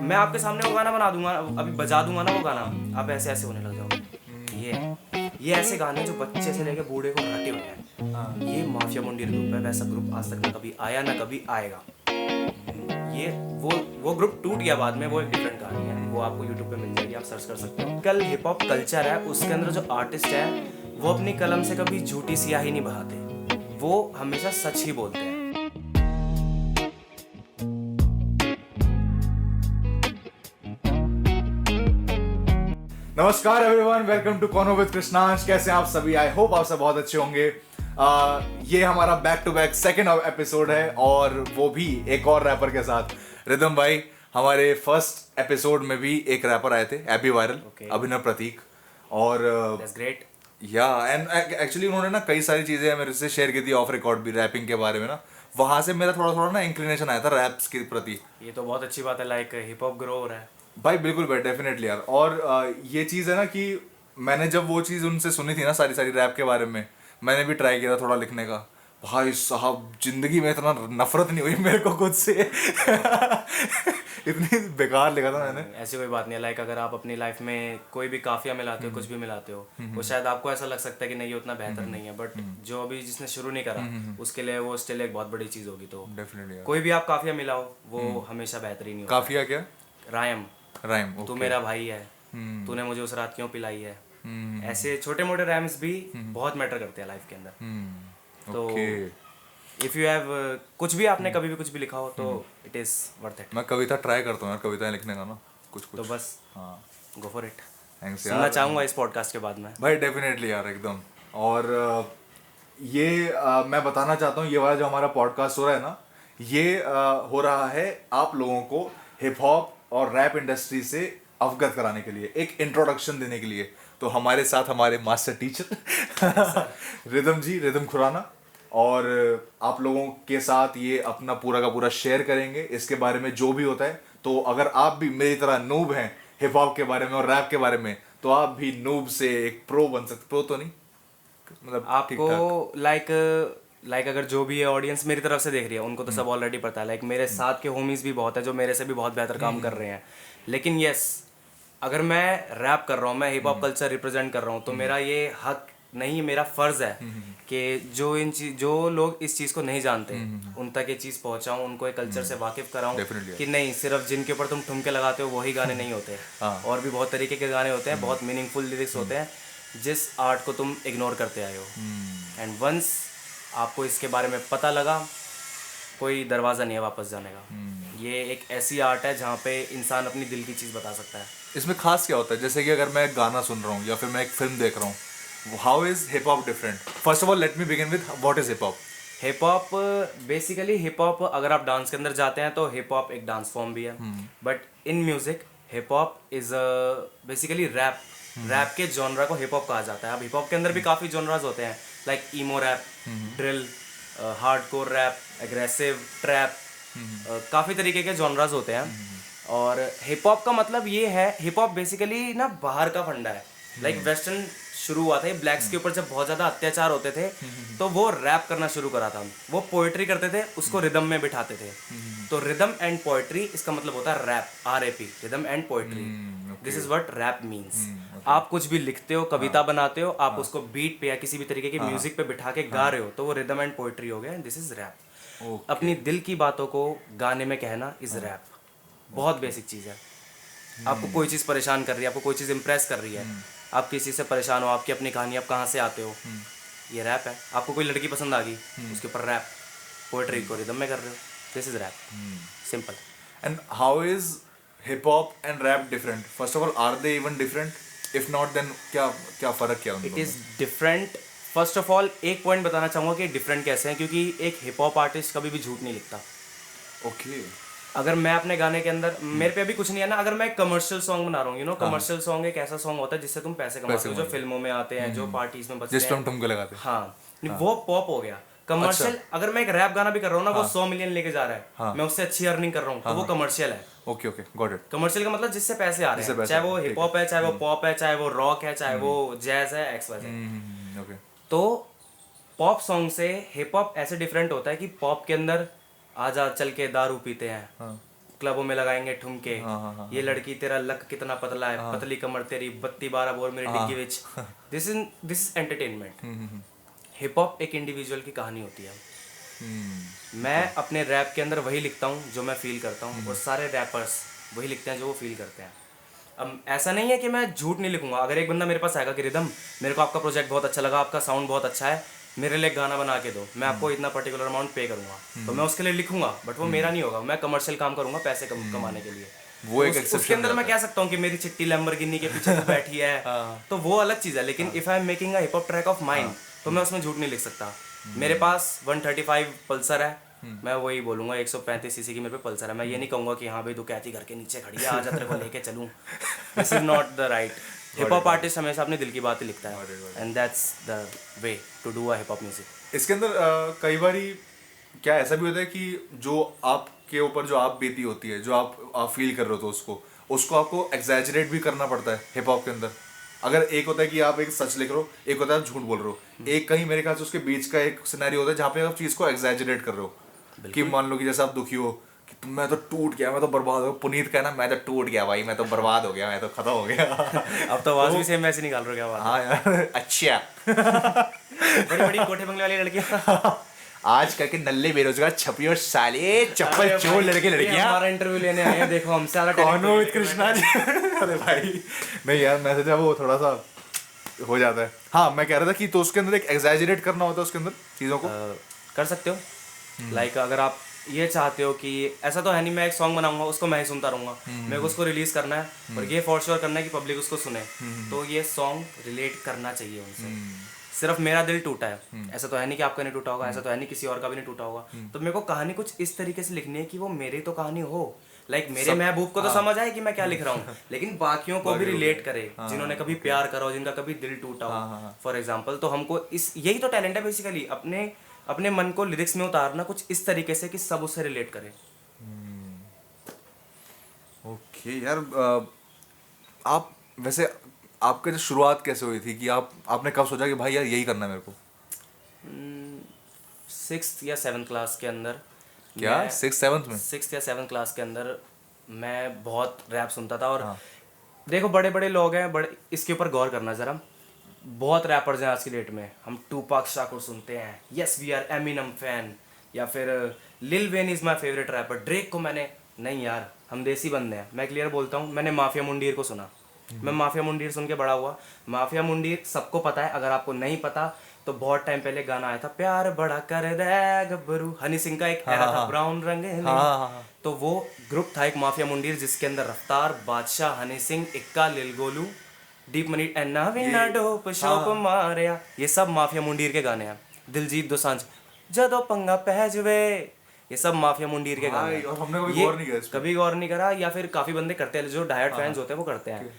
मैं आपके सामने वो गाना बना दूंगा, अभी बजा दूंगा ना वो गाना, आप ऐसे ऐसे होने लग जाओगे। ये ऐसे गाने जो बच्चे से लेके बूढ़े को रटे हुए हैं। ये माफिया मुंडी ग्रुप है, वैसा ग्रुप आज तक ना कभी आया ना कभी आएगा। ये वो ग्रुप टूट गया बाद में, वो एक डिफरेंट कहानी है, वो आपको यूट्यूब पे मिल जाएगी, आप सर्च कर सकते हो। कल हिप हॉप कल्चर है, उसके अंदर जो आर्टिस्ट है वो अपनी कलम से कभी झूठी स्याही नहीं बहाते, वो हमेशा सच ही बोलते हैं। नमस्कार everyone, welcome to कॉनो with Krishnansh. कैसे हैं आप सभी? आई होप आप सब बहुत अच्छे होंगे। ये हमारा back to back second episode है और वो भी एक और रैपर के साथ। रिदम भाई, हमारे फर्स्ट एपिसोड में भी एक रैपर आए थे, एबी वायरल, अभिनव प्रतीक। और दैट्स ग्रेट। या एंड एक्चुअली उन्होंने ना कई सारी चीजें मेरे से शेयर की थी ऑफ रिकॉर्ड भी, रैपिंग के बारे में ना। वहां से मेरा थोड़ा थोड़ा ना इंक्लिनेशन आया था रैप्स के प्रति। ये तो बहुत अच्छी बात है, लाइक हिप हॉप ग्रो हो रहा है भाई बिल्कुल भाई, डेफिनेटली यार। और ये चीज़ है ना कि मैंने जब वो चीज़ उनसे सुनी थी ना, सारी सारी रैप के बारे में, मैंने भी ट्राई किया था थोड़ा लिखने का। भाई साहब, जिंदगी में इतना नफरत नहीं हुई मेरे को खुद से। इतनी बेकार लिखा था मैंने। ऐसी कोई बात नहीं है, लाइक अगर आप अपनी लाइफ में कोई भी काफिया मिलाते हो, कुछ भी मिलाते हो, वो शायद आपको ऐसा लग सकता है कि नहीं ये उतना बेहतर नहीं है, बट जो अभी जिसने शुरू नहीं करा उसके लिए वो स्टिल एक बहुत बड़ी चीज होगी। तो डेफिनेटली कोई भी आप काफिया मिलाओ वो हमेशा बेहतरीन ही होगा। काफिया क्या? रायम, राइम। तू मेरा भाई है, तूने मुझे उस रात क्यों पिलाई है, ऐसे छोटे मोटे रैम्स भी बहुत मैटर करते हैं लाइफ के अंदर। तो इफ यू हैव कुछ भी आपने कभी भी कुछ भी लिखा हो तो इट इज वर्थ इट। मैं कविता ट्राई करता हूँ यार, कविताएं लिखने का ना, कुछ तो कुछ। बस हाँ, गो फॉर इट। थैंक्स सुनना यार। चाहूंगा इस पॉडकास्ट के बाद में। भाई डेफिनेटली यार, एकदम। और ये मैं बताना चाहता हूँ, ये वाला जो हमारा पॉडकास्ट हो रहा है ना, ये हो रहा है आप लोगों को हिप हॉप और रैप इंडस्ट्री से अवगत कराने के लिए, एक इंट्रोडक्शन देने के लिए। तो हमारे साथ हमारे मास्टर टीचर रिदम जी, रिदम खुराना, और आप लोगों के साथ ये अपना पूरा का पूरा शेयर करेंगे इसके बारे में जो भी होता है। तो अगर आप भी मेरी तरह नूब हैं हिप हॉप के बारे में और रैप के बारे में, तो आप भी नूब से एक प्रो बन सकते। प्रो तो नहीं, मतलब आपको लाइक अगर जो भी है ऑडियंस मेरी तरफ से देख रही है उनको तो सब ऑलरेडी पता है। लाइक मेरे साथ के होमीज भी बहुत है जो मेरे से भी बहुत बेहतर काम कर रहे हैं, लेकिन यस, अगर मैं रैप कर रहा हूँ, मैं हिप हॉप कल्चर रिप्रेजेंट कर रहा हूँ, तो मेरा ये हक नहीं, मेरा फर्ज है कि जो लोग इस चीज़ को नहीं जानते उन तक ये चीज़ पहुँचाऊँ, उनको एक कल्चर से वाकिफ कराऊँ कि नहीं सिर्फ जिनके ऊपर तुम ठुमके लगाते हो वही गाने नहीं होते, और भी बहुत तरीके के गाने होते हैं, बहुत मीनिंगफुल लिरिक्स होते हैं जिस आर्ट को तुम इग्नोर करते आए हो। एंड वंस आपको इसके बारे में पता लगा, कोई दरवाज़ा नहीं है वापस जाने का। ये एक ऐसी आर्ट है जहाँ पे इंसान अपनी दिल की चीज़ बता सकता है। इसमें खास क्या होता है? जैसे कि अगर मैं गाना सुन रहा हूँ या फिर मैं एक फिल्म देख रहा हूँ, how is hip hop different? First of all let me begin with what is hip hop. Hip hop basically, hip hop अगर आप डांस के अंदर जाते हैं तो हिप हॉप एक डांस फॉर्म भी है, but in music hip hop is basically rap. Rap के जॉनरा को हिप हॉप कहा जाता है। अब हिप हॉप के अंदर भी काफ़ी जॉनराज होते हैं, like emo rap, drill, hardcore rap, aggressive trap, काफ़ी तरीके के जॉनराज होते हैं। और हिप हॉप का मतलब ये है, हिप हॉप बेसिकली ना बाहर का फंडा है। लाइक वेस्टर्न शुरू हुआ था, ये ब्लैक्स के ऊपर जब बहुत ज़्यादा अत्याचार होते थे तो वो रैप करना शुरू करा था। वो पोएट्री करते थे, उसको रिदम में बिठाते थे। तो रिदम एंड पोएट्री, इसका मतलब होता है rap, RAP, rhythm and poetry. This is what rap means. आप कुछ भी लिखते हो, कविता बनाते हो, आप उसको बीट पे या किसी भी तरीके की म्यूजिक पे बिठा के गा रहे हो, तो वो रिदम एंड पोएट्री हो गया। This is rap. अपनी दिल की बातों को गाने में कहना इज रैप। बहुत बेसिक चीज़ है। आपको कोई चीज़ परेशान कर रही है, आपको कोई चीज़ इंप्रेस कर रही है, आप किसी से परेशान हो, आपकी अपनी कहानी, आप कहाँ से आते हो, ये रैप है। आपको कोई लड़की पसंद आ गई, उसके ऊपर रैप, पोएट्री को रिदम में कर रहे हो, this is rap, simple. And how is hip hop and rap different? First of all, are they even different? If not then क्या क्या फर्क क्या उनमें? It is different. First of all एक पॉइंट बताना चाहूँगा कि डिफरेंट कैसे हैं, क्योंकि एक हिप हॉप आर्टिस्ट कभी भी झूठ नहीं लिखता। ओके। अगर मैं अपने गाने के अंदर, मेरे पे अभी कुछ नहीं है ना, अगर मैं कमर्शियल सॉन्ग बना रहा हूँ, कमर्शियल सॉन्ग एक ऐसा सॉन्ग होता है जिससे तुम पैसे कमाते हो, जो फिल्मों में आते हैं, जो पार्टीज में बजते हैं, जिस पे हम तुमको लगाते हैं। हाँ, वो पॉप हो गया। कमर्शियल अगर मैं एक रैप गाना भी कर रहा हूँ ना, वो 100 मिलियन लेके जा रहा है, मैं उससे अच्छी अर्निंग कर रहा हूँ, तो वो कमर्शियल है। Okay okay, got it. Commercial का मतलब जिससे पैसे आ रहे हैं, चाहे वो हिप हॉप है, चाहे वो पॉप है, चाहे वो रॉक है, चाहे वो जैज है, XYZ। ओके। तो पॉप सॉन्ग से हिप हॉप ऐसे डिफरेंट होता है कि पॉप के अंदर आजा चल के दारू पीते हैं, क्लबों में लगाएंगे ठुमके, ये लड़की तेरा लक कितना पतला है, पतली कमर तेरी 32-12 बोर मेरी डिग्गी विच। This is entertainment. Hip hop एक इंडिविजुअल की कहानी होती है। मैं अपने रैप के अंदर वही लिखता हूँ जो मैं फील करता हूँ, और सारे रैपर्स वही लिखते हैं जो वो फील करते हैं। अब ऐसा नहीं है कि मैं झूठ नहीं लिखूंगा। अगर एक बंदा मेरे पास आएगा कि रिदम मेरे को आपका प्रोजेक्ट बहुत अच्छा लगा, आपका साउंड बहुत अच्छा है, मेरे लिए गाना बना के दो, मैं आपको इतना पर्टिकुलर अमाउंट पे करूंगा, तो मैं उसके लिए लिखूंगा, बट वो मेरा नहीं होगा। मैं कमर्शियल काम करूंगा पैसे कमाने के लिए। वो एक उसके अंदर मैं कह सकता हूँ कि मेरी चिट्टी लैम्बोर्गिनी के पीछे बैठी है, तो वो अलग चीज़ है। लेकिन if I am making a hip hop track of mind, तो मैं उसमें झूठ नहीं लिख सकता। मेरे पास 135 पल्सर है, मैं वही बोलूंगा 135 सीसी की मेरे पे पल्सर है। मैं ये नहीं कहूंगा कि हाँ भाई तू कहती घर के नीचे खड़ी है, आजा तेरे को लेके चलूं। This is not the right. Hip hop artist हमेशा अपने दिल की बात ही लिखता है, and that's the way to do a hip hop music. इसके अंदर कई बारी क्या ऐसा भी होता है कि जो आपके ऊपर जो आप बीती होती है, जो आप फील कर रहे हो, तो उसको आपको एग्जैजरेट भी करना पड़ता है हिप हॉप के अंदर। अगर एक होता है कि आप एक सच लिख रहे हो, एक होता है आप झूठ बोल रहे हो, एक कहीं मेरे ख्याल से उसके बीच का एक सिनेरियो होता है जहाँ पे आप चीज़ को एग्जैजरेट कर रहे हो। कि मान लो कि जैसे आप दुखी हो कि मैं तो टूट गया, मैं तो बर्बाद हो गया, पुनीत कहना मैं तो टूट गया भाई, मैं तो बर्बाद हो गया, मैं तो खत्म हो गया। अब तो आवाज भी सेम वैसे निकाल रहे हो, क्या बात है? हाँ यार अच्छा। बड़ी बड़ी कोठे बंगले वाली लड़कियां आज करके नल्ले बेरोजगार छपरी और साले चप्पल चोर लड़के लड़कियां हमारा इंटरव्यू लेने आए हैं, देखो हमसे ज्यादा कौन हो कृष्णा जी। अरे भाई नहीं यार, मैसेज है वो थोड़ा सा हो जाता है। हाँ मैं कह रहा था कि तो उसके अंदर एक एग्जैजरेट करना होता है उसके अंदर चीज़ों को। कर सकते हो। लाइक अगर आप ये चाहते हो कि ऐसा तो है नहीं मैं एक सॉन्ग बनाऊंगा उसको मैं ही सुनता रहूंगा, मेरे को उसको रिलीज करना है और ये फॉर श्योर करना है कि पब्लिक उसको सुने, तो ये सॉन्ग रिलेट करना चाहिए उनसे। सिर्फ मेरा दिल टूटा है, ऐसा तो है नहीं कि आपका नहीं टूटा होगा, ऐसा तो है नहीं किसी और का भी नहीं टूटा होगा, तो मेरे को कहानी कुछ इस तरीके से लिखनी है कि वो मेरी तो कहानी हो। लाइक मेरे महबूब को तो समझ आए कि मैं क्या लिख रहा हूँ, लेकिन बाकियों को भी रिलेट करे, जिन्होंने कभी प्यार करा हो, जिनका कभी दिल टूटा हो फॉर एग्जाम्पल। तो हमको इस यही तो टैलेंट है बेसिकली, अपने मन को लिरिक्स में उतारना कुछ इस तरीके से कि सब उससे रिलेट करें। ओके यार, आप वैसे आपका जो शुरुआत कैसे हुई थी कि आपने कब सोचा कि भाई यार यही करना है मेरे को? 6th या 7th क्लास के अंदर। क्या 6th-7th में? 6th या 7th क्लास के अंदर मैं बहुत रैप सुनता था। और देखो बड़े बड़े लोग हैं, बड़े इसके ऊपर गौर करना ज़रा, बहुत रैपर्स हैं आज की डेट में। हम टूपाक शाकुर सुनते हैं, yes we are Eminem fan, या फिर Lil Wayne is my favourite rapper, Drake को मैंने नहीं यार, हम देसी बंदे हैं। मैं क्लियर बोलता हूँ, मैंने माफिया मुंडीर को सुना, मैं माफिया मुंडीर सुन के बड़ा हुआ। माफिया मुंडीर सबको पता है, अगर आपको नहीं पता तो बहुत टाइम पहले गाना आया था, प्यार बड़ा कर दे गब्बरू, हनी सिंह का एक एरा था, ब्राउन रंग है। तो वो ग्रुप था एक माफिया मुंडीर, जिसके अंदर रफ्तार, बादशाह, हनी सिंह, इक्का, लिल गोलू, डीप मनी, एन्ना विना डोप शोप मारिया, ये सब माफिया मुंडीर के गाने हैं। दिलजीत दोसांझ, जदों पंगा पह जवे, ये सब माफिया मुंडीर के गाने हैं। और हमने कभी गौर नहीं किया इस पे। कभी गौर नहीं करा, या फिर काफी बंदे करते हैं, जो डायरेक्ट फैंस होते हैं वो करते हैं।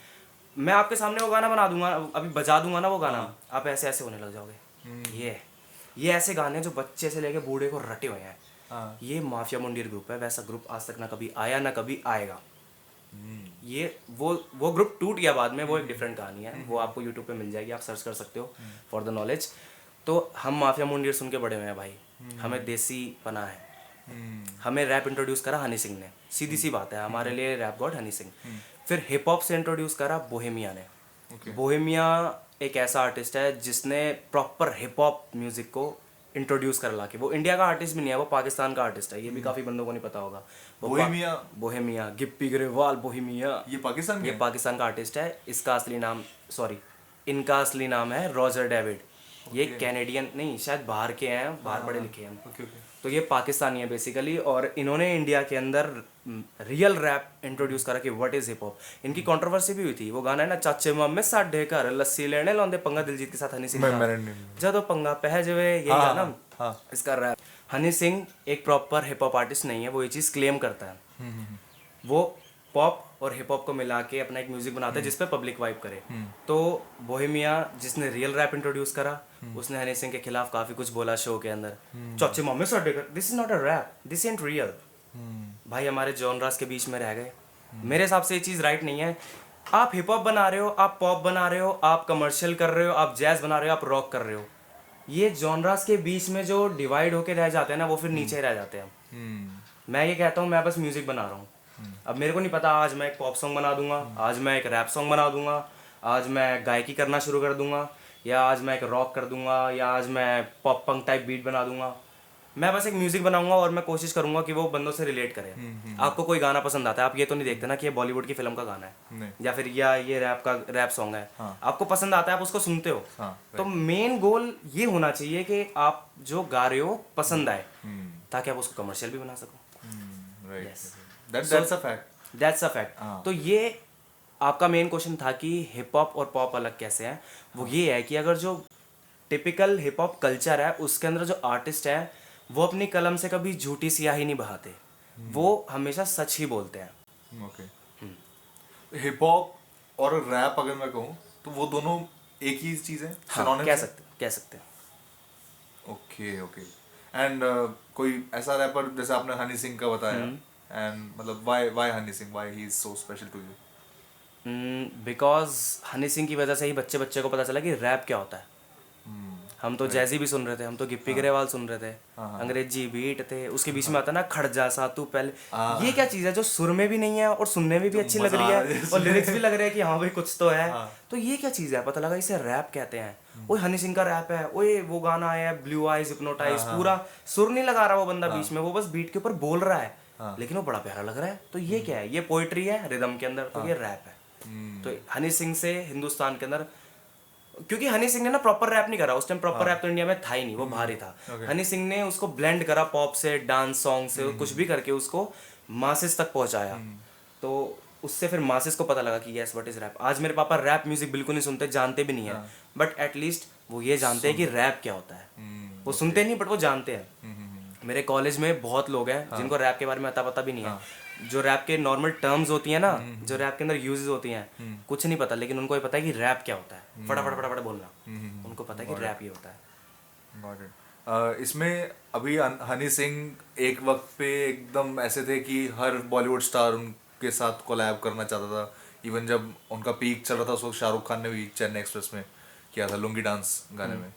मैं आपके सामने वो गाना बना दूंगा, अभी बजा दूंगा ना वो गाना, आप ऐसे ऐसे होने लग जाओगे। ये ऐसे गाने हैं जो बच्चे से लेके बूढ़े को रटे हुए हैं। ये माफिया मुंडीर ग्रुप है, वैसा ग्रुप आज तक ना कभी आया ना कभी आएगा। ये वो ग्रुप टूट गया बाद में, वो एक डिफरेंट कहानी है, वो आपको यूट्यूब पे मिल जाएगी, आप सर्च कर सकते हो फॉर द नॉलेज। तो हम माफिया मुंडीर सुन के बड़े हुए हैं भाई, हमें देसी पना है। हमें रैप इंट्रोड्यूस करा हनी सिंह ने, सीधी सी बात है, हमारे लिए रैप गॉड हनी सिंह। फिर हिप हॉप से इंट्रोड्यूस करा बोहेमिया ने। बोहेमिया एक ऐसा आर्टिस्ट है जिसने प्रॉपर हिप हॉप म्यूजिक को इंट्रोड्यूस कर ला के, वो इंडिया का आर्टिस्ट भी नहीं है, वो पाकिस्तान का आर्टिस्ट है, ये भी काफी बंदों को नहीं पता होगा। बोहेमिया गिप्पी ग्रेवाल बोहेमिया, ये पाकिस्तान का आर्टिस्ट है। इसका असली नाम इनका असली नाम है रॉजर डेविड। ये कैनेडियन नहीं, शायद बाहर के हैं, बाहर पढ़े लिखे हैं। तो ये पाकिस्तानी है बेसिकली, और इन्होंने इंडिया के अंदर रियल रैप इंट्रोड्यूस करा कि व्हाट इज हिप हॉप। इनकी कंट्रोवर्सी भी हुई थी, वो गाना है ना, चाचे मामे साडे घर लस्सी लेने लाਉਂਦੇ पंगा, दिलजीत के साथ हनी सिंह का, जदों पंगा पह जावे, यही गाना इसका रैप। हनी सिंह एक प्रॉपर हिप हॉप आर्टिस्ट नहीं है, वो ये चीज़ क्लेम करता है। वो पॉप और हिप हॉप को मिला के अपना एक म्यूजिक बनाता है जिसपे पब्लिक वाइब करे। तो बोहेमिया जिसने रियल रैप इंट्रोड्यूस करा, उसने हनी सिंह के खिलाफ काफी कुछ बोला शो के अंदर, चाचे मामे साडे घर, this is not a rap, this is real. भाई हमारे जॉनरास के बीच में रह गए। मेरे हिसाब से ये चीज़ राइट नहीं है। आप हिप हॉप बना रहे हो, आप पॉप बना रहे हो, आप कमर्शियल कर रहे हो, आप जैज बना रहे हो, आप रॉक कर रहे हो, ये जॉनरास के बीच में जो डिवाइड होके रह जाते हैं ना, वो फिर नीचे रह जाते हैं। मैं ये कहता हूँ मैं बस म्यूजिक बना रहा हूँ, अब मेरे को नहीं पता आज मैं एक पॉप सॉन्ग बना दूंगा, आज मैं एक रैप सॉन्ग बना दूंगा, आज मैं गायकी करना शुरू कर दूंगा, या आज मैं एक रॉक कर दूंगा, या आज मैं पॉप पंक टाइप बीट बना दूंगा। मैं बस एक म्यूजिक बनाऊंगा और मैं कोशिश करूंगा कि वो बंदों से रिलेट करे। आपको कोई गाना पसंद आता है, आप ये तो नहीं देखते ना कि ये बॉलीवुड की फिल्म का गाना है या फिर या ये रैप सॉन्ग है। आपको पसंद आता है, आप उसको सुनते हो। तो मेन गोल ये होना चाहिए कि आप जो गा रहे हो पसंद आए, ताकि आप उसको कमर्शियल भी बना सको। That's a fact. That's a fact. तो ये आपका मेन क्वेश्चन था कि हिप हॉप और पॉप अलग कैसे हैं। वो ये है कि अगर जो टिपिकल हिप हॉप कल्चर है उसके अंदर जो आर्टिस्ट है वो अपनी कलम से कभी झूठी सियाही नहीं बहाते, वो हमेशा सच ही बोलते हैं। ओके। हिप हॉप और रैप अगर मैं कहूँ तो वो दोनों एक ही चीज है, हाँ, synonyms है? कह सकते हैं। Okay okay. एंड कोई ऐसा रैपर जैसे आपने हनी सिंह का बताया, एंड मतलब why Honey Singh, why he is so special to you? Because Honey Singh की वजह से ही बच्चे बच्चे को पता चला कि रैप क्या होता है। हम तो जैजी भी सुन रहे थे, हम तो गिप्पी ग्रेवाल सुन रहे थे, अंग्रेजी बीट थे, उसके बीच में आता ना खड़ जा सा तू पहले। ये क्या चीज़ है जो सुर में भी नहीं है और सुनने में भी अच्छी लग रही है और लिरिक्स भी लग रहे हैं कि हाँ भाई कुछ तो है। तो ये क्या चीज़ है, पता लगा इसे रैप कहते हैं। ओए हनी सिंह का रैप है, ओए वो गाना आया है ब्लू आइज हिप्नोटाइज, पूरा सुर नहीं लगा रहा वो बंदा बीच में, वो बस बीट के ऊपर बोल रहा है लेकिन वो बड़ा प्यारा लग रहा है। तो ये क्या है, ये पोइट्री है रिदम के अंदर, तो ये रैप है। तो हनी सिंह से हिंदुस्तान के अंदर, क्योंकि हनी सिंह ने ना प्रॉपर रैप नहीं करा उस टाइम, प्रॉपर रैप तो इंडिया में था ही नहीं, वो बाहर ही था। हनी सिंह ने उसको ब्लेंड करा पॉप से, डांस सॉन्ग से, कुछ भी करके उसको मासेस तक पहुंचाया। तो उससे फिर मासेस को पता लगा कि यस व्हाट इज रैप। आज मेरे पापा रैप म्यूजिक बिल्कुल नहीं सुनते, जानते भी नहीं है, बट एटलीस्ट वो ये जानते हैं कि रैप क्या होता है। वो सुनते नहीं बट वो जानते हैं। मेरे कॉलेज में बहुत लोग हैं जिनको रैप के बारे में अता पता भी नहीं है। जो रैप के नॉर्मल टर्म्स होती हैं ना, जो रैप के अंदर यूजेस होती हैं, कुछ नहीं पता, लेकिन उनको ये पता है कि रैप क्या होता है। फटाफट फटाफट बोलना, उनको पता है कि रैप ये होता है। Got it. इसमें अभी हनी सिंह एक वक्त पे एकदम ऐसे थे कि हर बॉलीवुड स्टार उनके साथ कोलैब करना चाहता था। इवन जब उनका पीक चल रहा था उस वक्त शाहरुख खान ने भी चेन्नई एक्सप्रेस में किया था लुंगी डांस गाने में।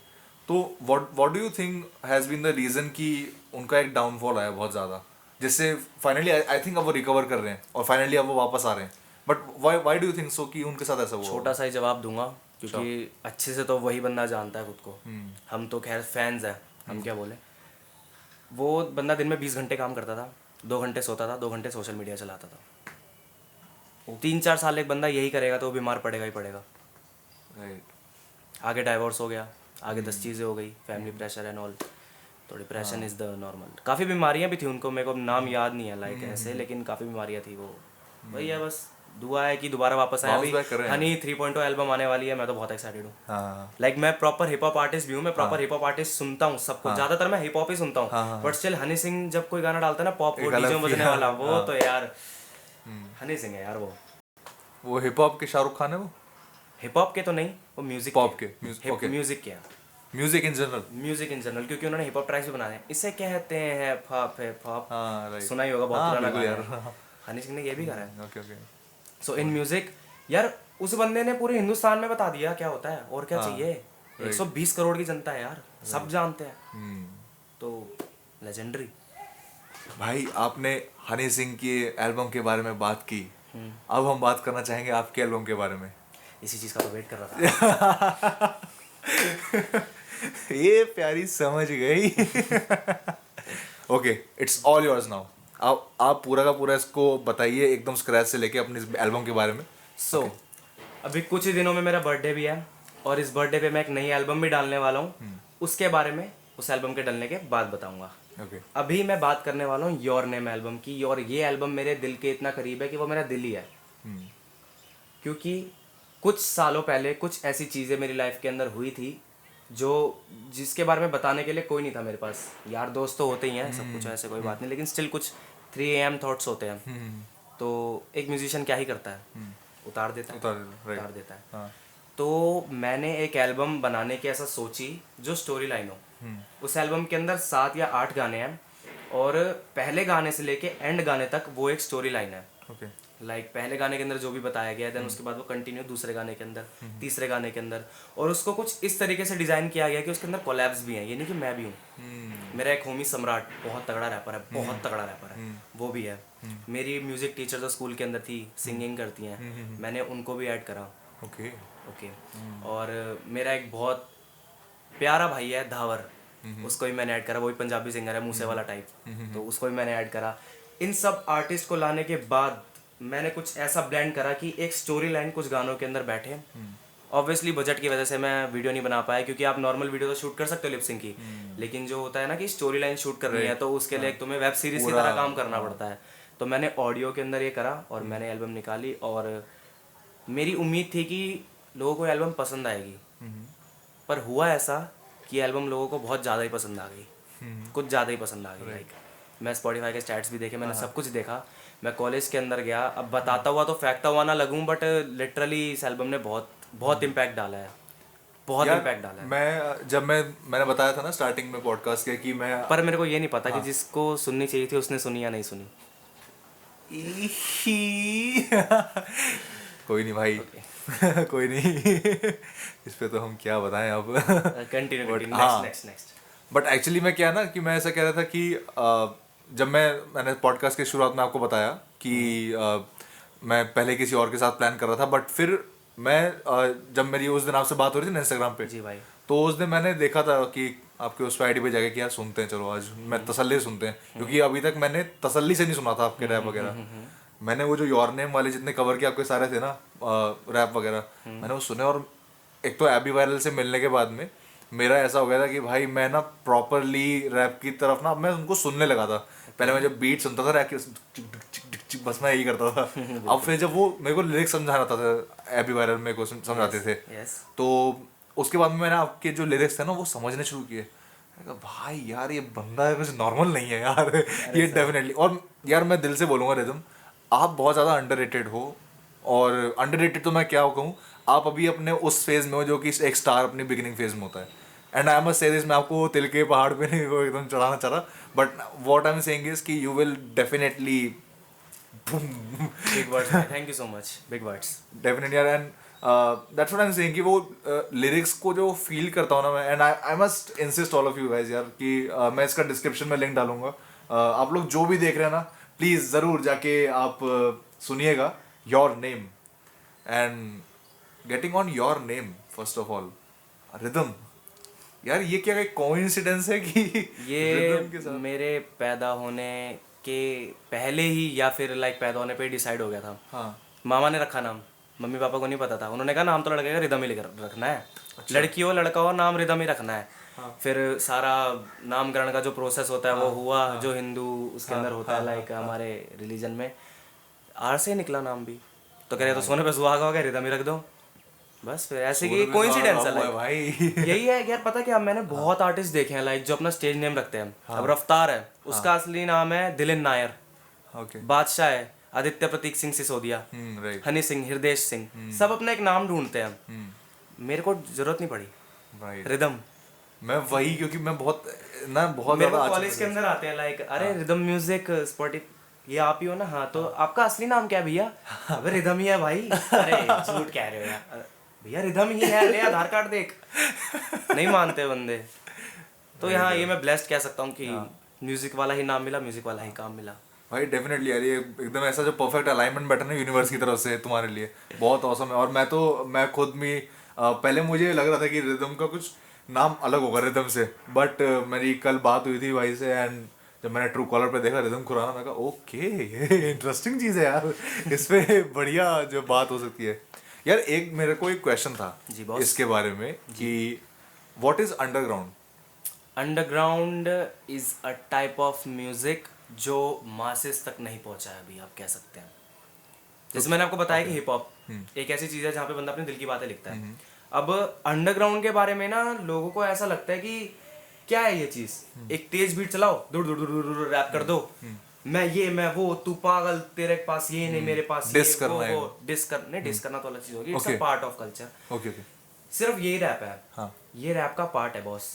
तो what do you think has been the reason कि उनका एक डाउनफॉल आया बहुत ज़्यादा, जिससे फाइनली आई थिंक अब वो रिकवर कर रहे हैं और फाइनली अब वो वापस आ रहे हैं, but why do you think so कि उनके साथ ऐसा हुआ? छोटा सा ही जवाब दूंगा, क्योंकि अच्छे से तो वही बंदा जानता है खुद को। हम तो खैर फैंस हैं, हम क्या बोले। वो बंदा दिन में 20 घंटे काम करता था, 2 घंटे सोता था, 2 घंटे सोशल मीडिया चलाता था। 3-4 साल एक बंदा यही करेगा तो वो बीमार पड़ेगा ही पड़ेगा। आगे डाइवोर्स हो गया, आगे 10 चीज़ें हो गई, फैमिली प्रेशर एंड ऑल। तो डिप्रेशन इज़ द नॉर्मल। काफ़ी बीमारियां भी थी उनको, मेरे को नाम याद नहीं है लाइक ऐसे, लेकिन काफ़ी बीमारियां थी। वो वही है, बस दुआ है कि दोबारा वापस आए। अभी हनी 3.0 एल्बम आने वाली है, मैं तो बहुत एक्साइटेड हूँ। लाइक मैं प्रॉपर हिप हॉप आर्टिस्ट भी हूँ, मैं प्रॉपर हिप हॉप आर्टिस्ट सुनता हूँ सबको, ज़्यादातर मैं हिप हॉप ही सुनता हूँ, बट स्टिल हनी सिंह जब कोई गाना डालता है ना पॉप, वो डीजे में बजने वाला, वो तो यार हनी सिंह है यार। वो हिप हॉप के शाहरुख खान है, वो हिप हॉप के तो नहीं, वो म्यूजिक पॉप के म्यूजिक के, music in general, music in general, क्योंकि उन्होंने हिप हॉप ट्रैक्स भी बनाए हैं। इसे कहते हैं हिप हॉप, सुना ही होगा, बहुत पुराना गाना है। हनी सिंह ने ये भी करा है। Okay okay. So in music यार, उस बंदे ने पूरे हिंदुस्तान में बता दिया क्या होता है और क्या चाहिए। 120 करोड़ की जनता है यार, सब जानते हैं। तो लेजेंडरी। भाई आपने हनी सिंह की एल्बम के बारे में बात की, अब हम बात करना चाहेंगे आपके एल्बम के बारे में। इसी चीज का तो वेट कर रहा था। ये प्यारी समझ गई। Okay, it's all yours now. आप पूरा का पूरा इसको बताइए एकदम स्क्रैच से लेके अपने एल्बम के बारे में। सो अभी कुछ ही दिनों में मेरा बर्थडे भी है और इस बर्थडे पे मैं एक नई एल्बम भी डालने वाला हूँ। उसके बारे में उस एल्बम के डलने के बाद बताऊंगा। अभी मैं बात करने वाला हूँ योर नेम एल्बम की, और ये एल्बम मेरे दिल के इतना करीब है कि वो मेरा दिल ही है। क्योंकि कुछ सालों पहले कुछ ऐसी चीज़ें मेरी लाइफ के अंदर हुई थी जिसके बारे में बताने के लिए कोई नहीं था मेरे पास। यार दोस्त तो होते ही हैं, सब कुछ ऐसे कोई बात नहीं, लेकिन स्टिल कुछ 3 AM थॉट्स होते हैं। तो एक म्यूजिशियन क्या ही करता है, उतार देता है। तो मैंने एक एल्बम बनाने की ऐसा सोची जो स्टोरी लाइन हो। उस एल्बम के अंदर 7 या 8 गाने हैं और पहले गाने से लेके एंड गाने तक वो एक स्टोरी लाइन है। लाइक पहले गाने के अंदर जो भी बताया गया देन उसके बाद वो कंटिन्यू दूसरे गाने के अंदर, तीसरे गाने के अंदर, और उसको कुछ इस तरीके से डिज़ाइन किया गया कि उसके अंदर कोलैब्स भी हैं, ये नहीं कि मैं भी हूँ। मेरा एक होमी सम्राट बहुत तगड़ा रैपर है, बहुत तगड़ा रैपर है, वो भी है। मेरी म्यूजिक टीचर जो स्कूल के अंदर थी, सिंगिंग करती हैं, मैंने उनको भी ऐड करा। Okay okay. और मेरा एक बहुत प्यारा भाई है धावर, उसको भी मैंने ऐड करा, वो भी पंजाबी सिंगर है, मूसे वाला टाइप, तो उसको भी मैंने ऐड करा। इन सब आर्टिस्ट को लाने के बाद मैंने कुछ ऐसा ब्लेंड करा कि एक स्टोरी लाइन कुछ गानों के अंदर बैठे। ऑब्वियसली बजट की वजह से मैं वीडियो नहीं बना पाया, क्योंकि आप नॉर्मल वीडियो तो शूट कर सकते हो लिपसिंग की, लेकिन जो होता है ना कि स्टोरी लाइन शूट करनी है तो उसके लिए तुम्हें वेब सीरीज की तरह काम करना पड़ता है। तो मैंने ऑडियो के अंदर ये करा और मैंने एल्बम निकाली, और मेरी उम्मीद थी कि लोगों को एल्बम पसंद आएगी, पर हुआ ऐसा कि एल्बम लोगों को बहुत ज़्यादा ही पसंद आ गई, कुछ ज़्यादा ही पसंद आ गई। लाइक मैं स्पॉटिफाई के स्टैट्स भी देखे, मैंने सब कुछ देखा। मैं कॉलेज के अंदर गया, अब बताता हुआ तो फेंकता हुआ ना लगूं, बट लिटरली इस एल्बम ने बहुत बहुत इम्पैक्ट डाला है, बहुत यार इम्पैक्ट डाला है। मैंने बताया था ना स्टार्टिंग में पॉडकास्ट के कि मैं पर मेरे को ये नहीं पता कि जिसको सुननी चाहिए थी उसने सुनी या नहीं सुनी। कोई नहीं भाई कोई नहीं इस पे तो हम क्या बताएं अब कंटिन्यू हाँ। Next next. बट एक्चुअली मैं क्या ना कि मैं ऐसा कह रहा था कि जब मैंने पॉडकास्ट की शुरुआत में आपको बताया कि मैं पहले किसी और के साथ प्लान कर रहा था, बट फिर मैं जब मेरी उस दिन आपसे बात हो रही थी ना इंस्टाग्राम पे, जी भाई। तो उस दिन मैंने देखा था कि आपके उस आईडी पे जाके कि यार सुनते हैं, चलो आज मैं तसल्ली से सुनते हैं, क्योंकि अभी तक मैंने तसल्ली से नहीं सुना था आपके रैप वगैरह। मैंने वो जो योर नेम वाले जितने कवर किए आपके सारे थे ना रैप वगैरह, मैंने वो सुने, और एक तो एबी वायरल से मिलने के बाद में मेरा ऐसा हो गया था कि भाई मैं ना प्रॉपरली रैप की तरफ ना मैं उनको सुनने लगा था। पहले मैं जब बीट सुनता था रैप की बस मैं यही करता था। अब फिर जब वो मेरे को लिरिक्स समझाना था एबी वायरल मेरे को समझाते थे, यस। तो उसके बाद में मैंने आपके जो लिरिक्स थे ना वो समझने शुरू किए। मैंने कहा भाई यार ये बंदा कुछ नॉर्मल नहीं है यार ये डेफिनेटली। और यार मैं दिल से बोलूँगा रिदम, आप बहुत ज़्यादा अंडररेटेड हो। और अंडररेटेड तो मैं क्या कहूँ, आप अभी अपने उस फेज में हो जो कि एक स्टार अपनी बिगिनिंग फेज में होता है। And I must say this, मैं आपको तिल के पहाड़ पे नहीं वो एकदम चढ़ाना चाह रहा, but what I am saying is कि you will definitely big words, thank you so much, big words. Definitely यार। And that's what I am saying कि वो लिरिक्स को जो फील करता हूँ ना मैं, and I must insist all of you guys यार कि मैं इसका डिस्क्रिप्शन में लिंक डालूंगा। आप लोग जो भी देख रहे हैं ना प्लीज जरूर जाके आप सुनिएगा your name. And getting on your name first of all rhythm, यार ये क्या एक कोइंसिडेंस है कि rhythm के ये साथ? मेरे पैदा होने के पहले ही या फिर लाइक पैदा होने पे ही डिसाइड हो गया था। हाँ मामा ने रखा नाम, मम्मी पापा को नहीं पता था, उन्होंने कहा नाम तो लड़के का रिदम ही रखना है, लड़की हो लड़का हो नाम रिदम ही रखना है। फिर सारा नामकरण का जो प्रोसेस होता है वो हुआ, जो हिंदू उसके अंदर होता है, लाइक हमारे रिलीजन में आर से निकला नाम भी, तो कह रहे तो सोने पे सुहागा हो गया, रिदम ही रख दो। बस फिर ऐसे की कोइंसिडेंस है लाइक भाई यही है यार। पता क्या, मैंने बहुत आर्टिस्ट देखे हैं लाइक जो अपना स्टेज नेम रखते हैं। अब रफ्तार है, उसका असली नाम है दिलिन नायर। ओके बादशाह है आदित्य प्रतीक सिंह सिसोदिया, राइट हनी सिंह, हृदय सिंह, सब अपना एक नाम ढूंढते हैं। मेरे को जरूरत नहीं पड़ी, राइट। रिदम। मैं वही क्योंकि मैं बहुत मेरे ज्यादा को कॉलेज के अंदर आते हैं लाइक अरे रिदम म्यूजिक स्पॉटिफाई, ये आप ही हो ना? हाँ, तो आपका असली नाम क्या है भैया? अबे रिदम ही है भाई। अरे झूठ कह रहे हो यार भैया, रिदम ही है, ले आधार कार्ड देख। नहीं मानते बंदे। तो यहाँ ये मैं ब्लेस्ड कह सकता हूँ कि म्यूजिक वाला ही नाम मिला, म्यूजिक वाला ही काम मिला भाई डेफिनेटली यार, ये एकदम ऐसा जो परफेक्ट अलाइनमेंट बैठा ना यूनिवर्स की तरफ से तुम्हारे लिए, बहुत औसम है। और मैं खुद भी पहले मुझे लग रहा था कि रिदम का कुछ नाम अलग होगा रिदम से, बट मेरी कल बात हुई थी भाई से, एंड जब मैंने ट्रू कॉलर पे देखा रिदम खुराना, मैं कहा ओके इंटरेस्टिंग चीज़ है यार, इस पे बढ़िया जो बात हो सकती है। यार एक मेरे को एक क्वेश्चन था जी बॉस। इसके बारे में कि what is underground? Underground is a type of music जो मासेस तक नहीं पहुंचा है अभी, आप कह सकते हैं। जैसे मैंने आपको बताया कि हिप हॉप एक ऐसी चीज है जहाँ पे बंदा अपने दिल की बातें लिखता है। अब अंडरग्राउंड के बारे में ना लोगों को ऐसा लगता है कि क्या है ये चीज, एक तेज बीट चलाओ, दूर दूर दूर दूर रैप कर दो, मैं वो, तू पागल, तेरे पास ये नहीं, मेरे पास Diss ये, करना है। वो डिस करना तो अलग चीज होगी, it's Okay. A part of culture. Okay okay सिर्फ यही रैप है, हाँ ये रैप का पार्ट है बॉस।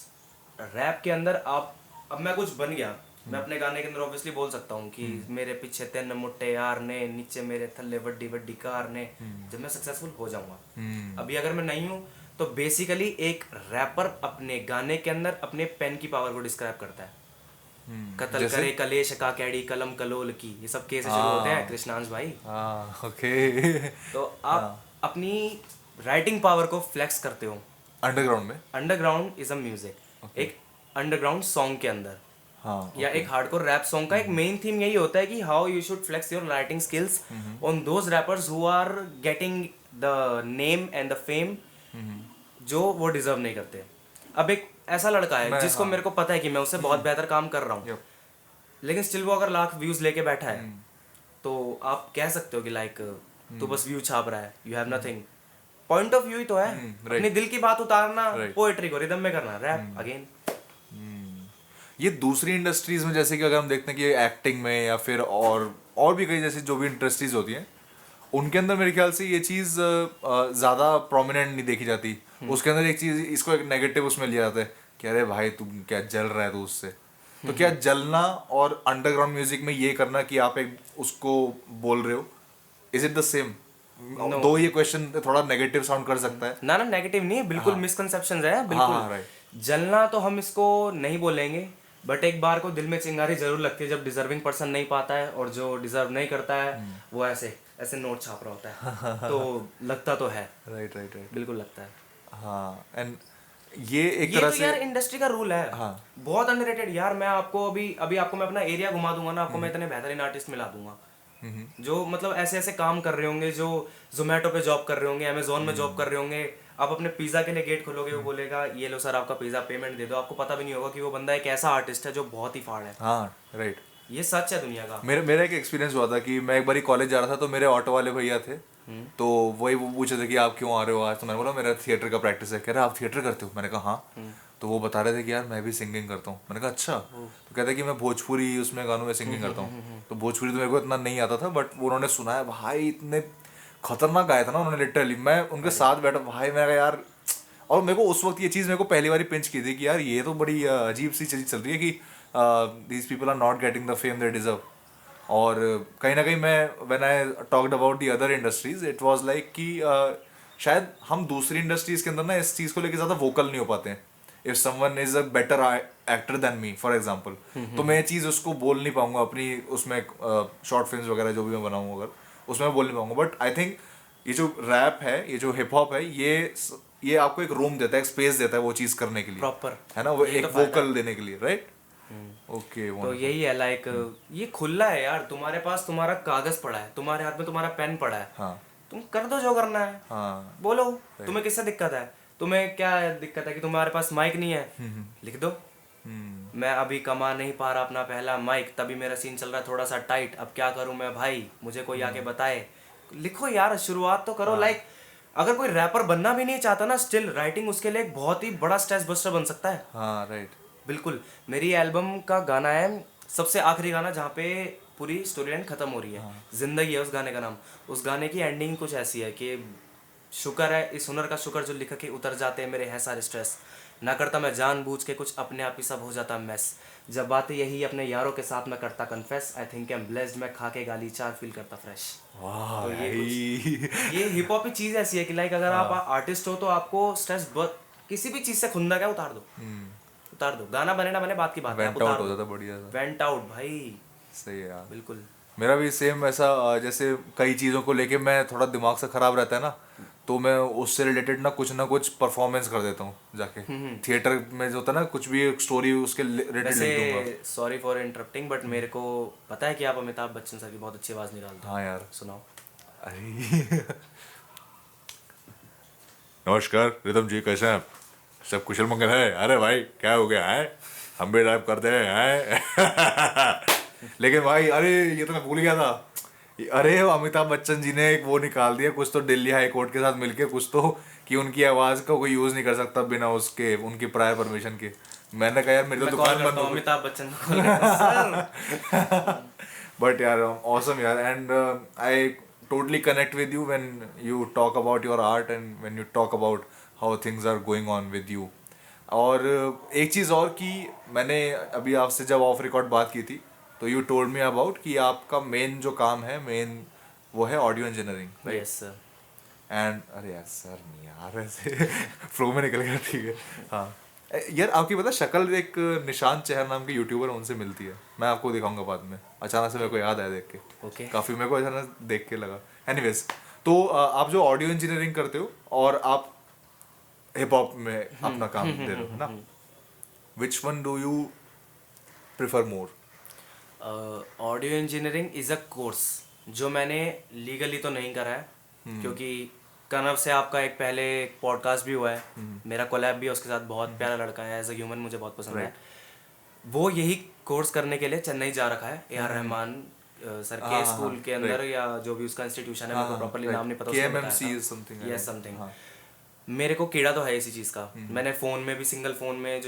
रैप के अंदर आप, अब मैं कुछ बन गया, मैं अपने गाने के अंदर ऑब्वियसली बोल सकता हूँ कि मेरे पीछे 3 मुट्टे यार ने, नीचे मेरे थल्ले वड्डी वड्डी कार ने, जब मैं सक्सेसफुल हो जाऊंगा। अभी अगर मैं नहीं हूँ तो बेसिकली एक रैपर अपने गाने के अंदर अपने पेन की पावर को डिस्क्राइब करता है। कत्ल करे कलेश का कैडी कलम कलोल की, ये सब केस शुरू होते हैं कृष्णांश भाई। हाँ ओके। तो आप अपनी राइटिंग पावर को फ्लेक्स करते हो अंडरग्राउंड में। अंडरग्राउंड इज अ म्यूजिक, एक अंडरग्राउंड सॉन्ग के अंदर हाँ या एक हार्डकोर रैप सॉन्ग का एक मेन थीम यही होता है कि how you should flex your writing skills on those rappers who are getting the name and the fame जो वो डिजर्व नहीं करते। अब एक ऐसा लड़का है जिसको मेरे को पता है कि मैं उससे बहुत बेहतर काम कर रहा हूँ, लेकिन स्टिल वो अगर लाख व्यूज लेके बैठा है तो आप कह सकते हो कि लाइक तू बस व्यू छाप रहा है, you have nothing. Point of view ही तो है, अपने दिल की बात उतारना, पोएट्री को रिदम में करना, रैप अगेन। ये दूसरी इंडस्ट्रीज में जैसे कि अगर हम देखते हैं कि एक्टिंग में या फिर और भी कई जैसे जो भी इंडस्ट्रीज होती हैं, उनके अंदर मेरे ख्याल से ये चीज़ ज़्यादा प्रोमिनेंट नहीं देखी जाती। उसके अंदर एक चीज़ इसको एक नेगेटिव उसमें लिया जाता है कि अरे भाई तुम क्या जल रहा है तो उससे। तो क्या जलना और अंडरग्राउंड म्यूजिक में ये करना कि आप एक उसको बोल रहे हो, इज इट द सेम? दो ये क्वेश्चन थोड़ा नेगेटिव साउंड कर सकता है। ना नेगेटिव नहीं है, बिल्कुल मिसकंसेप्शंस है, बिल्कुल। जलना तो हम इसको नहीं बोलेंगे, बट एक बार को दिल में चिंगारी जरूर लगती है जब डिजर्विंग पर्सन नहीं पाता है और जो डिजर्व नहीं करता है वो ऐसे ऐसे नोट छाप रहा होता है। तो लगता तो है, राइट बिल्कुल लगता है। हाँ, एंड ये एक तरह से यार इंडस्ट्री का रूल है। हाँ। बहुत अंडररेटेड यार। मैं आपको अभी आपको मैं अपना एरिया घुमा दूंगा ना, आपको मैं इतने बेहतरीन आर्टिस्ट मिला दूंगा जो मतलब ऐसे ऐसे काम कर रहे होंगे, जो जोमेटो पे जॉब कर रहे होंगे, अमेजोन में जॉब कर रहे होंगे। आप अपने पिज्जा के लिए गेट खोलोगे, वो बोलेगा ये लो सर आपका पिज्जा, पेमेंट दे दो। आपको पता भी नहीं होगा कि वो बंदा एक ऐसा आर्टिस्ट है जो बहुत ही फाड़ है। हाँ राइट, ये सच है दुनिया का। मेरा एक एक्सपीरियंस हुआ था कि मैं एक बार कॉलेज जा रहा था, तो मेरे ऑटो वाले भैया थे, तो वही वो पूछे थे कि आप क्यों आ रहे हो आज। तो मैंने बोला मेरा थिएटर का प्रैक्टिस है। कह रहे आप थिएटर करते हो? मैंने कहा हाँ। तो वो बता रहे थे कि यार मैं भी सिंगिंग करता हूँ। मैंने कहा अच्छा। तो कहते हैं कि मैं भोजपुरी उसमें गानों में सिंगिंग करता हूँ। तो भोजपुरी तो मेरे को इतना नहीं आता था, बट उन्होंने सुनाया भाई, इतने खतरनाक गाया था ना उन्होंने। लिटरली मैं उनके साथ बैठा भाई, मैं यार, और मेरे को उस वक्त ये चीज़ मेरे को पहली बार पिंच की थी कि यार ये तो बड़ी अजीब सी चीज़ चल रही है कि these people are not getting the fame they deserve. और कहीं ना कहीं मैं when I talked about the other industries, it was like कि शायद हम दूसरी इंडस्ट्रीज के अंदर ना इस चीज़ को लेकर ज़्यादा वोकल नहीं हो पाते हैं। If someone is a better actor than me for example, तो मैं ये चीज़ उसको बोल नहीं पाऊंगा अपनी उसमें शॉर्ट फिल्म्स वगैरह जो भी मैं बनाऊँ अगर उसमें बोल नहीं पाऊंगा। बट आई थिंक ये जो रैप है, ये जो हिप हॉप है, ये आपको एक रूम देता है, एक स्पेस देता है वो चीज़ करने के लिए, प्रॉपर है ना, वो एक वोकल देने के लिए, राइट? ओके, तो यही है लाइक ये खुला है यार। तुम्हारे पास तुम्हारा कागज पड़ा है, तुम्हारे हाथ में तुम्हारा पेन पड़ा है। हाँ तुम कर दो जो करना है। हाँ बोलो तुम्हें किससे दिक्कत है? तुम्हें क्या दिक्कत है कि तुम्हारे पास माइक नहीं है? लिख दो मैं अभी कमा नहीं पा रहा अपना पहला माइक, तभी मेरा सीन चल रहा है थोड़ा सा टाइट, अब क्या करूं मैं भाई, मुझे कोई आके बताए। लिखो यार, शुरुआत तो करो। लाइक अगर कोई रैपर बनना भी नहीं चाहता ना, स्टिल राइटिंग उसके लिए एक बहुत ही बड़ा स्ट्रेस बस्टर बन सकता है। हाँ राइट, बिल्कुल। मेरी एल्बम का गाना है सबसे आखिरी गाना, जहाँ पे पूरी स्टोरी लाइन खत्म हो रही है। जिंदगी है उस गाने का नाम। उस गाने की एंडिंग कुछ ऐसी है कि शुक्र है इस हुनर का शुक्र जो लिख के उतर जाते हैं मेरे हैं सारे स्ट्रेस, ना करता मैं जानबूझ के कुछ, अपने आप ही सब हो जाता मेस। जब बातें यही अपने यारों के साथ मैं करता confess, I think I am blessed, मैं खा के गाली चार फील करता फ्रेश। तो ये हिप हॉप की चीज ऐसी है कि लाइक अगर आप आर्टिस्ट हो तो आपको स्ट्रेस किसी भी चीज से खुंदा क्या उतार दो, उतार दो। गाना बने ना बने बात की बात है, वेंट आउट हो जाता बढ़िया सा। वेंट आउट भाई, सही है यार। बिल्कुल। मेरा भी सेम ऐसा जैसे कई चीज़ों को लेके मैं थोड़ा दिमाग से खराब रहता है ना, तो मैं उससे रिलेटेड ना कुछ परफॉर्मेंस कर देता हूँ जाके थिएटर में। जो होता है ना, कुछ भी एक स्टोरी उसके रिलेटेड लिख दूंगा। सॉरी फॉर इंटरप्टिंग, बट मेरे को पता है कि आप अमिताभ बच्चन सर की बहुत अच्छी आवाज़ निकालते हो। हाँ यार, सुनाओ। अरे नमस्कार रिदम जी, कैसे हैं आप? सब कुशल मंगल है? अरे भाई क्या हो गया है, हम भी रैप करते हैं। लेकिन भाई अरे ये तो मैं भूल गया था। अरे अमिताभ बच्चन जी ने एक वो निकाल दिया कुछ तो दिल्ली हाई कोर्ट के साथ मिलके, कुछ तो कि उनकी आवाज का कोई यूज नहीं कर सकता बिना उसके उनकी प्रायर परमिशन के। मैंने कहा यार मेरी तो दुकान बंद हो गई। अमिताभ बच्चन को कॉल करता बट यार ऑसम यार, and I totally connect with you when you talk about your art and when you talk about how things are going on with you. और एक चीज़ और कि मैंने अभी आपसे जब ऑफ रिकॉर्ड बात की थी तो यू टोल्ड मी अबाउट कि आपका मेन जो काम है मेन वो है audio engineering, right? Yes sir. And अरे यार सर नहीं यार ऐसे फ्लो में निकल गया, ठीक है। हाँ यार आपकी पता शक्ल एक निशांत चहर नाम के यूट्यूबर उनसे मिलती है, मैं आपको दिखाऊंगा बाद में, अचानक से मेरे को याद आया देख के। ओके। काफ़ी मेरे को अचानक देख के लगा। एनीवेज, तो आप जो ऑडियो इंजीनियरिंग करते हो और आप हिप हॉप में अपना काम दे रहे हो ना, which one do you prefer more? Audio engineering is a course जो मैंने लीगली तो नहीं करा है, क्योंकि कनव से आपका एक पहले पॉडकास्ट भी हुआ है, मेरा कोलैब भी है उसके साथ, बहुत प्यारा लड़का है, एज अ ह्यूमन मुझे बहुत पसंद है। वो यही कोर्स करने के लिए चेन्नई जा रखा है, ए आर रहमान सर के स्कूल के अंदर, या जो भी उसका इंस्टीट्यूशन है, मेरे को प्रॉपर्ली नाम नहीं पता, KMMC is something, yes something. मेरे को कीड़ा तो है इसी चीज़ का। मैंने फ़ोन में भी, सिंगल फ़ोन में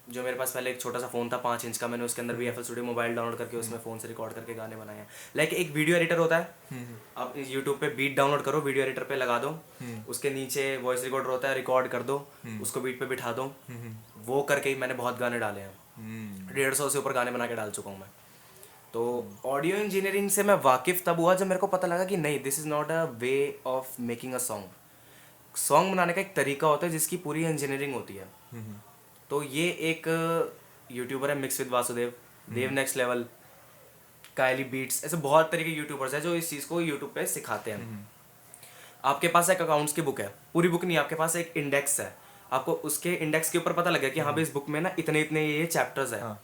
जो मेरे पास पहले एक छोटा सा फ़ोन था 5 इंच का, मैंने उसके अंदर भी FL Studio मोबाइल डाउनलोड करके उसमें फ़ोन से रिकॉर्ड करके गाने बनाए हैं। लाइक एक वीडियो एडिटर होता है, आप यूट्यूब पे बीट डाउनलोड करो, वीडियो एडिटर पे लगा दो, उसके नीचे वॉइस रिकॉर्डर होता है, रिकॉर्ड कर दो, उसको बीट पे बिठा दो, वो करके ही मैंने बहुत गाने डाले हैं। 150 से ऊपर गाने बना के डाल चुका हूँ मैं। तो ऑडियो इंजीनियरिंग से मैं वाकिफ़ तब हुआ जब मेरे को पता लगा कि नहीं, this is not a way of making a song बनाने का एक तरीका होता है जिसकी पूरी इंजीनियरिंग होती है। तो ये एक यूट्यूबर है, mix with Vasudev, Dev next level, कायली बीट्स, ऐसे बहुत तरह के यूट्यूबर्स हैं जो इस चीज़ को यूट्यूब पे सिखाते हैं। आपके पास एक अकाउंट्स की बुक है, पूरी बुक नहीं, आपके पास एक इंडेक्स है, आपको उसके इंडेक्स के ऊपर पता लगे कि हाँ भाई इस बुक में ना इतने इतने ये चैप्टर्स है।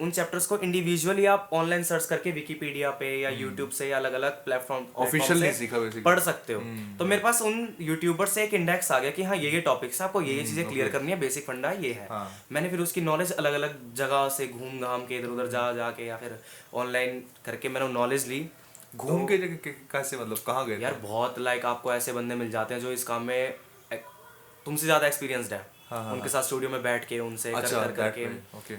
उन चैप्टर्स को इंडिविजुअली आप ऑनलाइन सर्च करके विकिपीडिया पे या यूट्यूब से या अलग अलग प्लेटफॉर्म ऑफिशियल नहीं सीखा बेसिकली, पढ़ सकते हो। तो मेरे पास उन यूट्यूबर से एक इंडेक्स आ गया कि हाँ ये टॉपिक्स है, आपको ये चीज़ें क्लियर करनी है, बेसिक फंडा ये है। मैंने फिर उसकी नॉलेज अलग अलग जगह से घूम घाम के, इधर उधर जा के या फिर ऑनलाइन करके मैंने नॉलेज ली। घूम के कैसे, मतलब कहाँ गए? यार बहुत, लाइक आपको ऐसे बंदे मिल जाते हैं जो इस काम में तुमसे ज़्यादा एक्सपीरियंसड है, उनके साथ स्टूडियो में बैठ के उनसे कर करके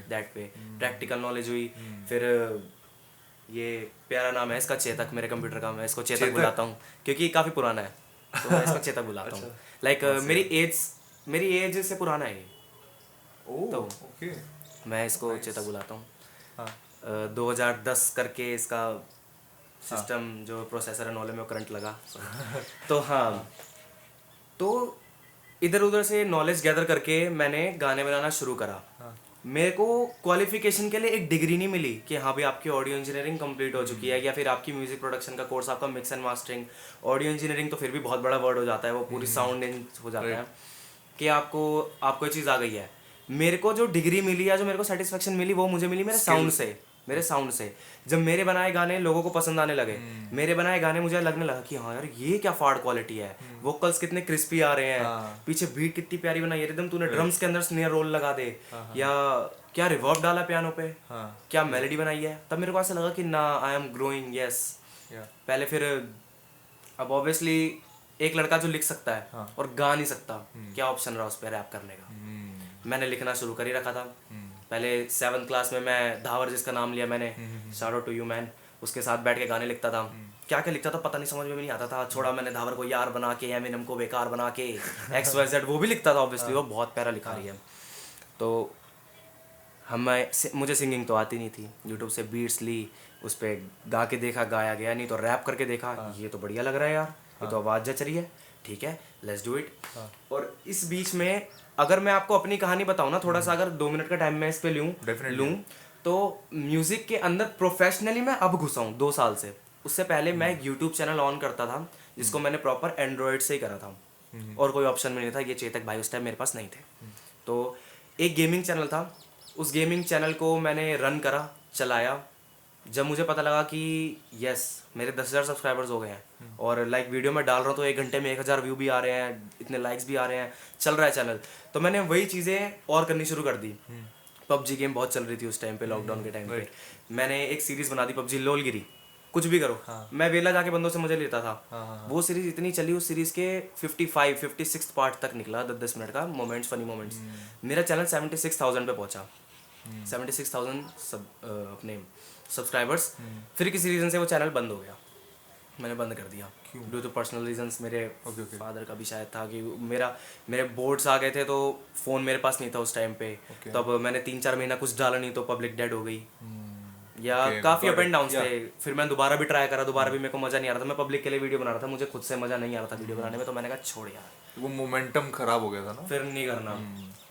दैट पे प्रैक्टिकल नॉलेज हुई। फिर ये प्यारा नाम है इसका, चेतक, मेरे कंप्यूटर का, मैं इसको चेतक बुलाता हूँ क्योंकि काफ़ी पुराना है, तो मैं इसको चेतक बुलाता हूँ। लाइक मेरी एज से पुराना है ये, तो मैं इसको चेतक बुलाता हूँ। 2010 करके इसका सिस्टम जो प्रोसेसर है नॉलेज में करंट लगा। तो हाँ, तो इधर उधर से नॉलेज गैदर करके मैंने गाने बनाना शुरू करा। मेरे को क्वालिफिकेशन के लिए एक डिग्री नहीं मिली कि हाँ भाई आपकी ऑडियो इंजीनियरिंग कंप्लीट हो चुकी है, या फिर आपकी म्यूजिक प्रोडक्शन का कोर्स, आपका mix and mastering. Audio engineering तो फिर भी बहुत बड़ा वर्ड हो जाता है, वो पूरी साउंड हो जाता है कि आपको ये चीज़ आ गई है। मेरे को जो डिग्री मिली या जो मेरे को सेटिस्फेक्शन मिली, वो मुझे मिली मेरे साउंड से। जब मेरे बनाए गाने लोगों को पसंद आने लगे, मेरे बनाए गाने मुझे लगने लगा कि हाँ यार ये क्या फाड़ क्वालिटी है, वोकल्स कितने क्रिस्पी आ रहे हैं, पीछे बीट कितनी प्यारी बनाई है, एकदम तूने ड्रम्स के अंदर स्नेयर रोल लगा दे, या क्या रिवर्ब डाला पियानो पे, क्या मेलोडी बनाई है। तब मेरे को ऐसा लगा कि ना, आई एम ग्रोइंग, यस। पहले फिर अब ऑब्वियसली एक लड़का जो लिख सकता है और गा नहीं सकता, क्या ऑप्शन रहा उस पर रैप करने का। मैंने लिखना शुरू कर ही रखा था। पहले 7th क्लास में मैं धावर, जिसका नाम लिया मैंने, shout out to you man, उसके साथ बैठ के गाने लिखता था। क्या क्या लिखता था पता नहीं, समझ में भी नहीं आता था। छोड़ा मैंने धावर को यार बना के, एमिनेम को बेकार बना के, XYZ वो भी लिखता था ऑब्वियसली, वो बहुत प्यारा लिखा रही है। तो मुझे सिंगिंग तो आती नहीं थी, यूट्यूब से बीट्स ली, उस पर गा के देखा, गाया गया नहीं तो रैप करके देखा, ये तो बढ़िया लग रहा है यार, ये तो आवाज़ जच रही है, ठीक है लेट्स डू इट। और इस बीच में अगर मैं आपको अपनी कहानी बताऊँ ना, थोड़ा सा अगर 2 मिनट का टाइम मैं इस पे लूँ, तो म्यूज़िक के अंदर प्रोफेशनली मैं अब घुसा हूँ 2 साल से। उससे पहले मैं एक यूट्यूब चैनल ऑन करता था जिसको मैंने प्रॉपर एंड्रॉयड से ही करा था, और कोई ऑप्शन में नहीं था। ये चेतक भाई उस टाइम मेरे पास नहीं थे। तो एक गेमिंग चैनल था, उस गेमिंग चैनल को मैंने रन करा, चलाया। जब मुझे पता लगा कि यस मेरे 10,000 सब्सक्राइबर्स हो गए हैं, और लाइक वीडियो में डाल रहा हूँ तो 1 घंटे में 1,000 व्यू भी आ रहे हैं, इतने लाइक्स भी आ रहे हैं, चल रहा है चैनल, तो मैंने वही चीज़ें और करनी शुरू कर दी। PUBG गेम बहुत चल रही थी उस टाइम पे, लॉकडाउन के टाइम पे। मैंने एक सीरीज़ बना दी PUBG लोलगिरी, कुछ भी करो। मैं वेला जाके बंदों से मजे लेता था। वो सीरीज़ इतनी चली, उस सीरीज़ के 56 पार्ट तक निकला, 10-10 मिनट का मोमेंट्स, फनी मोमेंट्स। मेरा चैनल 76,000 पे पहुंचा, 76,000 अपने सब्सक्राइबर्स। फिर किसी रीज़न से वो चैनल बंद हो गया, मैंने बंद कर दिया। Due to personal reasons. मेरे Okay, okay. फादर का भी शायद था कि मेरे बोर्ड्स आ गए थे तो फ़ोन मेरे पास नहीं था उस टाइम पे। Okay. तब मैंने 3-4 महीना कुछ डाला नहीं तो पब्लिक डेड हो गई। या Okay, काफ़ी got up and it. Downs Yeah. थे। फिर मैं दोबारा भी ट्राई करा, दोबारा भी मेरे को मज़ा नहीं आ रहा था। मैं पब्लिक के लिए वीडियो बना रहा था, मुझे खुद से मज़ा नहीं आ रहा था वीडियो बनाने में, तो मैंने कहा छोड़ यार, वो मोमेंटम खराब हो गया था ना। फिर नहीं करना।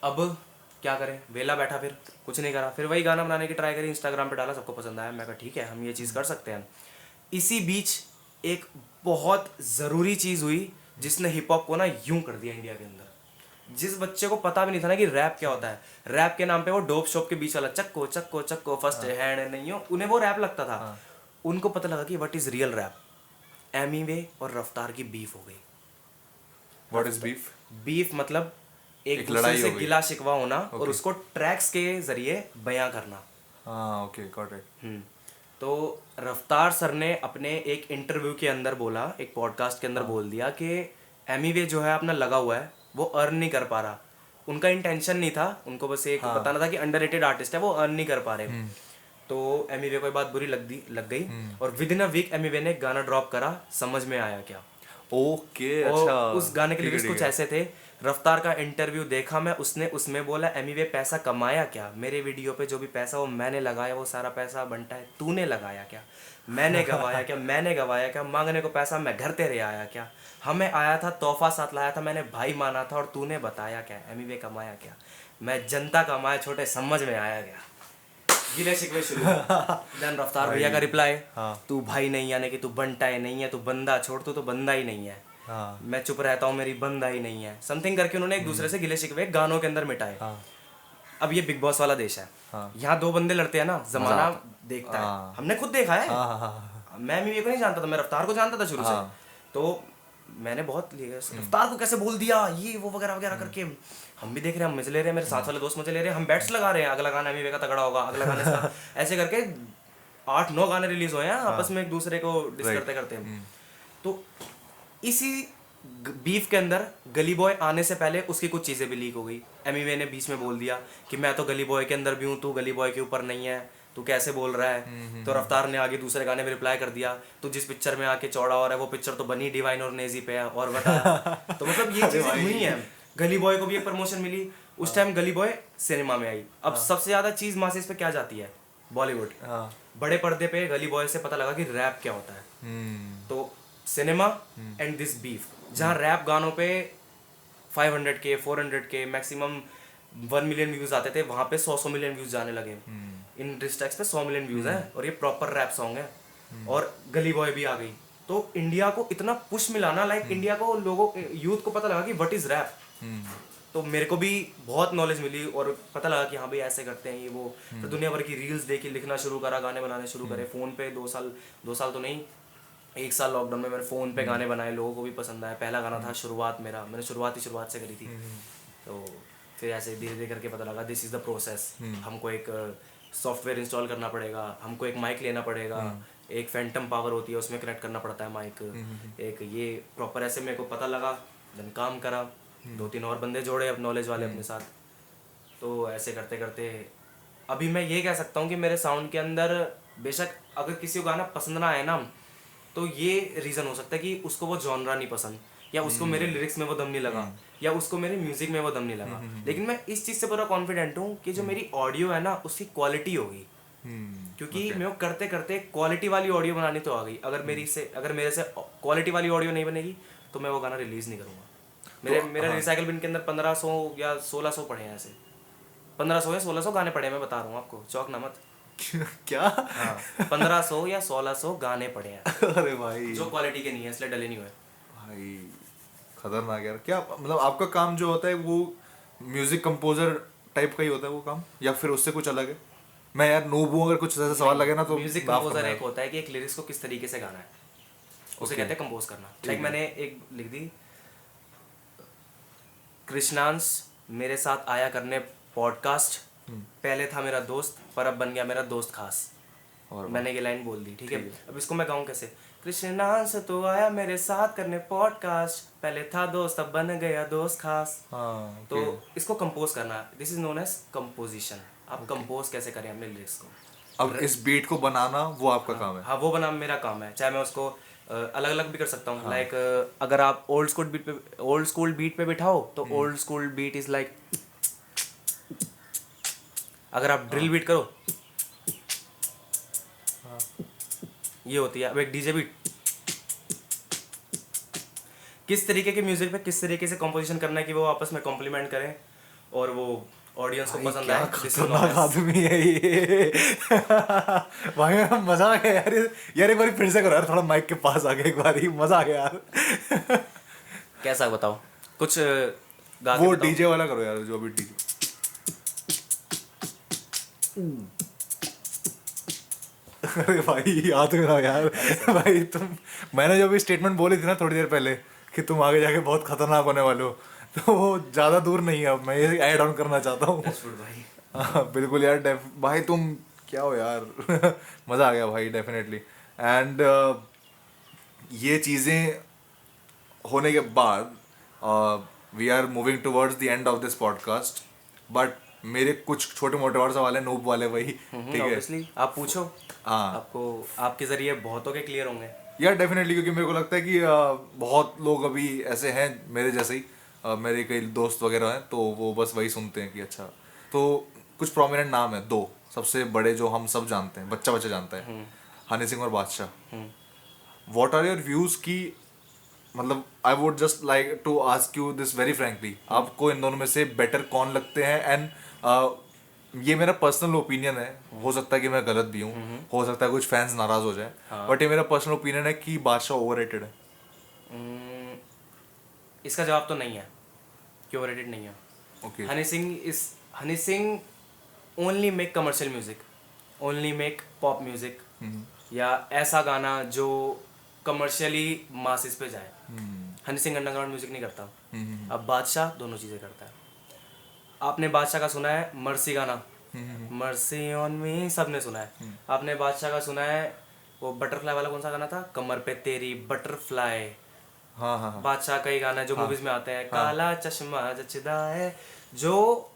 अब क्या करें, वेला बैठा, फिर कुछ नहीं करा। फिर वही गाना बनाने की ट्राई करी, इंस्टाग्राम पे डाला, सबको पसंद आया। मैं कहा ठीक है, हम ये चीज़ कर सकते हैं। इसी बीच एक बहुत ज़रूरी चीज़ हुई जिसने हिप हॉप को ना यूं कर दिया इंडिया के अंदर। जिस बच्चे को पता भी नहीं था ना कि रैप क्या होता है, रैप के नाम पे वो डोप शॉप के बीच वाला चक्को चक्को चक्को फर्स्ट हैंड नहीं हो, उन्हें वो रैप लगता था। उनको पता लगा कि what is real rap. Emiway और रफ्तार की बीफ हो गई। What is beef? बीफ मतलब एक दूसरे लड़ाई से हो गई। गिला शिकवा होना और उसको ट्रैक्स के जरिए बयां करना। हाँ, ओके, गॉट इट। तो रफ्तार सर ने अपने एक इंटरव्यू के अंदर बोला, एक पॉडकास्ट के अंदर बोल दिया कि एमी वे जो है अपना लगा हुआ है, वो अर्न नहीं कर पा रहा। उनका इंटेंशन नहीं था, उनको बस एक बताना था कि अंडररेटेड आर्टिस्ट है, वो अर्न नहीं कर पा रहे। तो एमी वे को ये बात बुरी लग गई और within a week Emiway ने एक गाना ड्रॉप करा, समझ में आया क्या। ओके, और अच्छा। उस गाने के ठीक है, लिरिक्स ठीक कुछ है। ऐसे थे। रफ्तार का इंटरव्यू देखा मैं, उसने उसमें बोला एमी वे पैसा कमाया क्या, मेरे वीडियो पे जो भी पैसा वो मैंने लगाया, वो सारा पैसा बनता है, तूने लगाया क्या, मैंने गवाया क्या, मैंने गवाया क्या, मांगने को पैसा मैं घर तेरे आया क्या, हमें आया था तोहफा साथ लाया था, मैंने भाई माना था और तूने बताया क्या, एमी वे कमाया क्या, मैं जनता कमाया छोटे, समझ में आया क्या। गिले शिकवे शुरू। देन रफ्तार भैया का रिप्लाई, तू भाई नहीं यानी कि तू बंटा है नहीं है, तू बंदा छोड़, तू तो बंदा ही नहीं है, मैं चुप रहता हूँ मेरी बंदा ही नहीं है, समथिंग करके उन्होंने एक दूसरे से गिले शिकवे गानों के अंदर मिटाए। अब ये बिग बॉस वाला देश है, यहाँ दो बंदे लड़ते हैं ना, जमाना देखता है, हमने खुद देखा है। मैं भी को नहीं जानता था, मैं रफ्तार को जानता था शुरू से, तो मैंने बहुत रफ्तार को कैसे बोल दिया ये वो वगैरह वगैरह करके। हम भी देख रहे हैं, हम मजे ले रहे हैं, मेरे साथ वाले दोस्त मजे ले रहे हैं, हम बैट्स लगा रहे हैं, अगला गाना एमी वे का तगड़ा होगा, अगला गाने का ऐसे करके 8-9 गाने रिलीज हुए हैं आपस में एक दूसरे को डिस करते करते। तो इसी बीफ के अंदर गली बॉय आने से पहले उसकी कुछ चीज़ें भी लीक हो गई। एमी वे ने बीच में बोल दिया कि मैं तो गली बॉय के अंदर भी हूँ, तू गली बॉय के ऊपर नहीं है, तू कैसे बोल रहा है। तो रफ्तार ने आगे दूसरे गाने में रिप्लाई कर दिया, तू जिस पिक्चर में आके चौड़ा हो रहा है वो पिक्चर तो बनी डिवाइन और नेजी पे है, और बता। तो मतलब ये चीज़ें हुई हैं। गली बॉय को भी एक प्रमोशन मिली, उस टाइम गली बॉय सिनेमा में आई। अब सबसे ज़्यादा चीज़ मासेस पे क्या जाती है, बॉलीवुड। बड़े पर्दे पे गली बॉय से पता लगा कि रैप क्या होता है। तो सिनेमा एंड दिस बीफ, जहाँ रैप गानों पे 500K 400K maximum 1 million views आते थे, वहाँ पे 100 मिलियन व्यूज जाने लगे। इन डिस्ट्रैक्स पे 100 मिलियन व्यूज हैं और ये प्रॉपर रैप सॉन्ग है, और गली बॉय भी आ गई। तो इंडिया को इतना पुश मिला ना, लाइक इंडिया को लोगों यूथ को पता लगा कि व्हाट इज रैप। तो मेरे को भी बहुत नॉलेज मिली और पता लगा कि हाँ भाई ऐसे करते हैं ये वो। फिर दुनिया भर की रील्स देखी, लिखना शुरू करा, गाने बनाने शुरू करे फ़ोन पे। 2 साल तो नहीं, 1 साल लॉकडाउन में मैंने फ़ोन पे गाने बनाए, लोगों को भी पसंद आया। पहला गाना था शुरुआत मेरा, मैंने शुरुआत से करी थी। तो फिर ऐसे धीरे धीरे करके पता लगा दिस इज़ द प्रोसेस। हमको एक सॉफ्टवेयर इंस्टॉल करना पड़ेगा, हमको एक माइक लेना पड़ेगा, एक फैंटम पावर होती है उसमें कनेक्ट करना पड़ता है माइक, एक ये प्रॉपर ऐसे मेरे को पता लगा। देन काम करा, 2-3 और बंदे जोड़े अब नॉलेज वाले अपने साथ। तो ऐसे करते करते अभी मैं ये कह सकता हूँ कि मेरे साउंड के अंदर बेशक अगर किसी को गाना पसंद ना आए ना, तो ये रीज़न हो सकता है कि उसको वो जॉनरा नहीं पसंद, या उसको मेरे लिरिक्स में वो दम नहीं लगा, या उसको मेरे म्यूजिक में वो दम नहीं लगा। लेकिन मैं इस चीज़ से पूरा कॉन्फिडेंट हूँ कि जो मेरी ऑडियो है ना उसकी क्वालिटी होगी, क्योंकि मैं वो करते करते क्वालिटी वाली ऑडियो बनानी तो आ गई। अगर मेरे से क्वालिटी वाली ऑडियो नहीं बनेगी तो मैं वो गाना रिलीज़ नहीं करूँगा। मेरे रिसाइकल बिन के अंदर 1500 या 1600 पड़े हैं, ऐसे 1500 या 1600 गाने पड़े हैं, मैं बता रहा हूँ आपको, चौक ना मत। क्या? हाँ, 1500 या 1600 गाने पड़े हैं अरे भाई, जो क्वालिटी के नहीं है, इसलिए डले नहीं हुए भाई खतरनाक यार। क्या मतलब आपका काम जो होता है वो म्यूजिक कंपोजर टाइप का ही होता है वो काम, या फिर उससे कुछ अलग है? मैं यार नूब हूँ, अगर कुछ ऐसा सवाल लगे ना तो म्यूजिक कंपोजर एक होता है कि एक लिरिक्स को किस तरीके से गाना है, उसे कहते हैं कंपोज करना। लाइक मैंने एक लिख दी, कृष्णांश मेरे साथ आया करने पॉडकास्ट, पहले था मेरा दोस्त पर अब बन गया मेरा दोस्त खास, और मैंने ये लाइन बोल दी, ठीक है। अब इसको मैं गाऊं कैसे, कृष्णांश तो आया मेरे साथ करने पॉडकास्ट, पहले था दोस्त अब बन गया दोस्त खास। तो इसको कंपोज करना, this is known as composition. आप कंपोज कैसे करें अपने लिरिक्स को। अब इस बीट को बनाना वो आपका काम है? हाँ, वो बना मेरा काम है। चाहे मैं उसको अलग अलग भी कर सकता हूँ लाइक अगर आप ओल्ड स्कूल बीट पे बिठाओ तो old school beat is like, अगर आप ड्रिल बीट करो ये होती है। अब एक डीजे बीट, किस तरीके के म्यूजिक पे किस तरीके से कंपोजिशन करना है कि वो आपस में कॉम्प्लीमेंट करें और वो ऑडियंस को पसंद आए। खतरनाक आदमी है ये। भाई मेरा मजा आ गया यार, यार एक बार फिर से करो यार, थोड़ा माइक के पास आ गया, एक बार मजा आ गया यार। कैसा बताओ कुछ गा के वो बताओ। डीजे वाला करो यार, जो अभी डीजे। अरे भाई याद करो यार भाई तुम, मैंने जो भी स्टेटमेंट बोली थी ना थोड़ी देर पहले कि तुम आगे जाके बहुत खतरनाक होने वाले हो, तो वो ज्यादा दूर नहीं है। अब मैं ये ऐड ऑन करना चाहता हूँ। भाई हाँ बिल्कुल यार, भाई तुम क्या हो यार। मजा आ गया भाई डेफिनेटली। एंड ये चीजें होने के बाद we are moving towards the end of this podcast, but मेरे कुछ छोटे मोटे और सवाल है, नूब वाले वही, ठीक है? ऑब्वियसली आप पूछो। हाँ आपको आपके जरिए बहुतों के क्लियर होंगे। यार डेफिनेटली, क्योंकि मेरे को लगता है कि बहुत लोग अभी ऐसे हैं मेरे जैसे ही, मेरे कई दोस्त वगैरह हैं, तो वो बस वही सुनते हैं कि अच्छा। तो कुछ प्रोमिनेंट नाम है, दो सबसे बड़े जो हम सब जानते हैं, बच्चा बच्चा जानता है, हनी सिंह और बादशाह। व्हाट आर योर व्यूज की, मतलब I would just like to ask you this very frankly, आपको इन दोनों में से बेटर कौन लगते हैं? एंड ये मेरा पर्सनल ओपिनियन है, हो सकता है कि मैं गलत भी हूँ, हो सकता है कुछ फैंस नाराज हो जाए, बट ये मेरा पर्सनल ओपिनियन है कि बादशाह ओवररेटेड है। इसका जवाब तो नहीं है कि ओवररेटेड नहीं है। Okay Honey Singh only make commercial music, only make pop music, या ऐसा गाना जो कमर्शियली मासेस पे जाए। हनी सिंह अंडरग्राउंड म्यूजिक नहीं करता। अब बादशाह दोनों चीज़ें करता है। आपने बादशाह का सुना है मर्सी गाना, मर्सी ऑन मी, सबने सुना है। आपने बादशाह का सुना है वो बटरफ्लाई वाला, कौन सा गाना था, कमर पे तेरी बटरफ्लाई। हाँ हाँ हाँ बादशाह का ही गाना जो मूवीज में आते हैं, काला चश्मा जचदा है, जो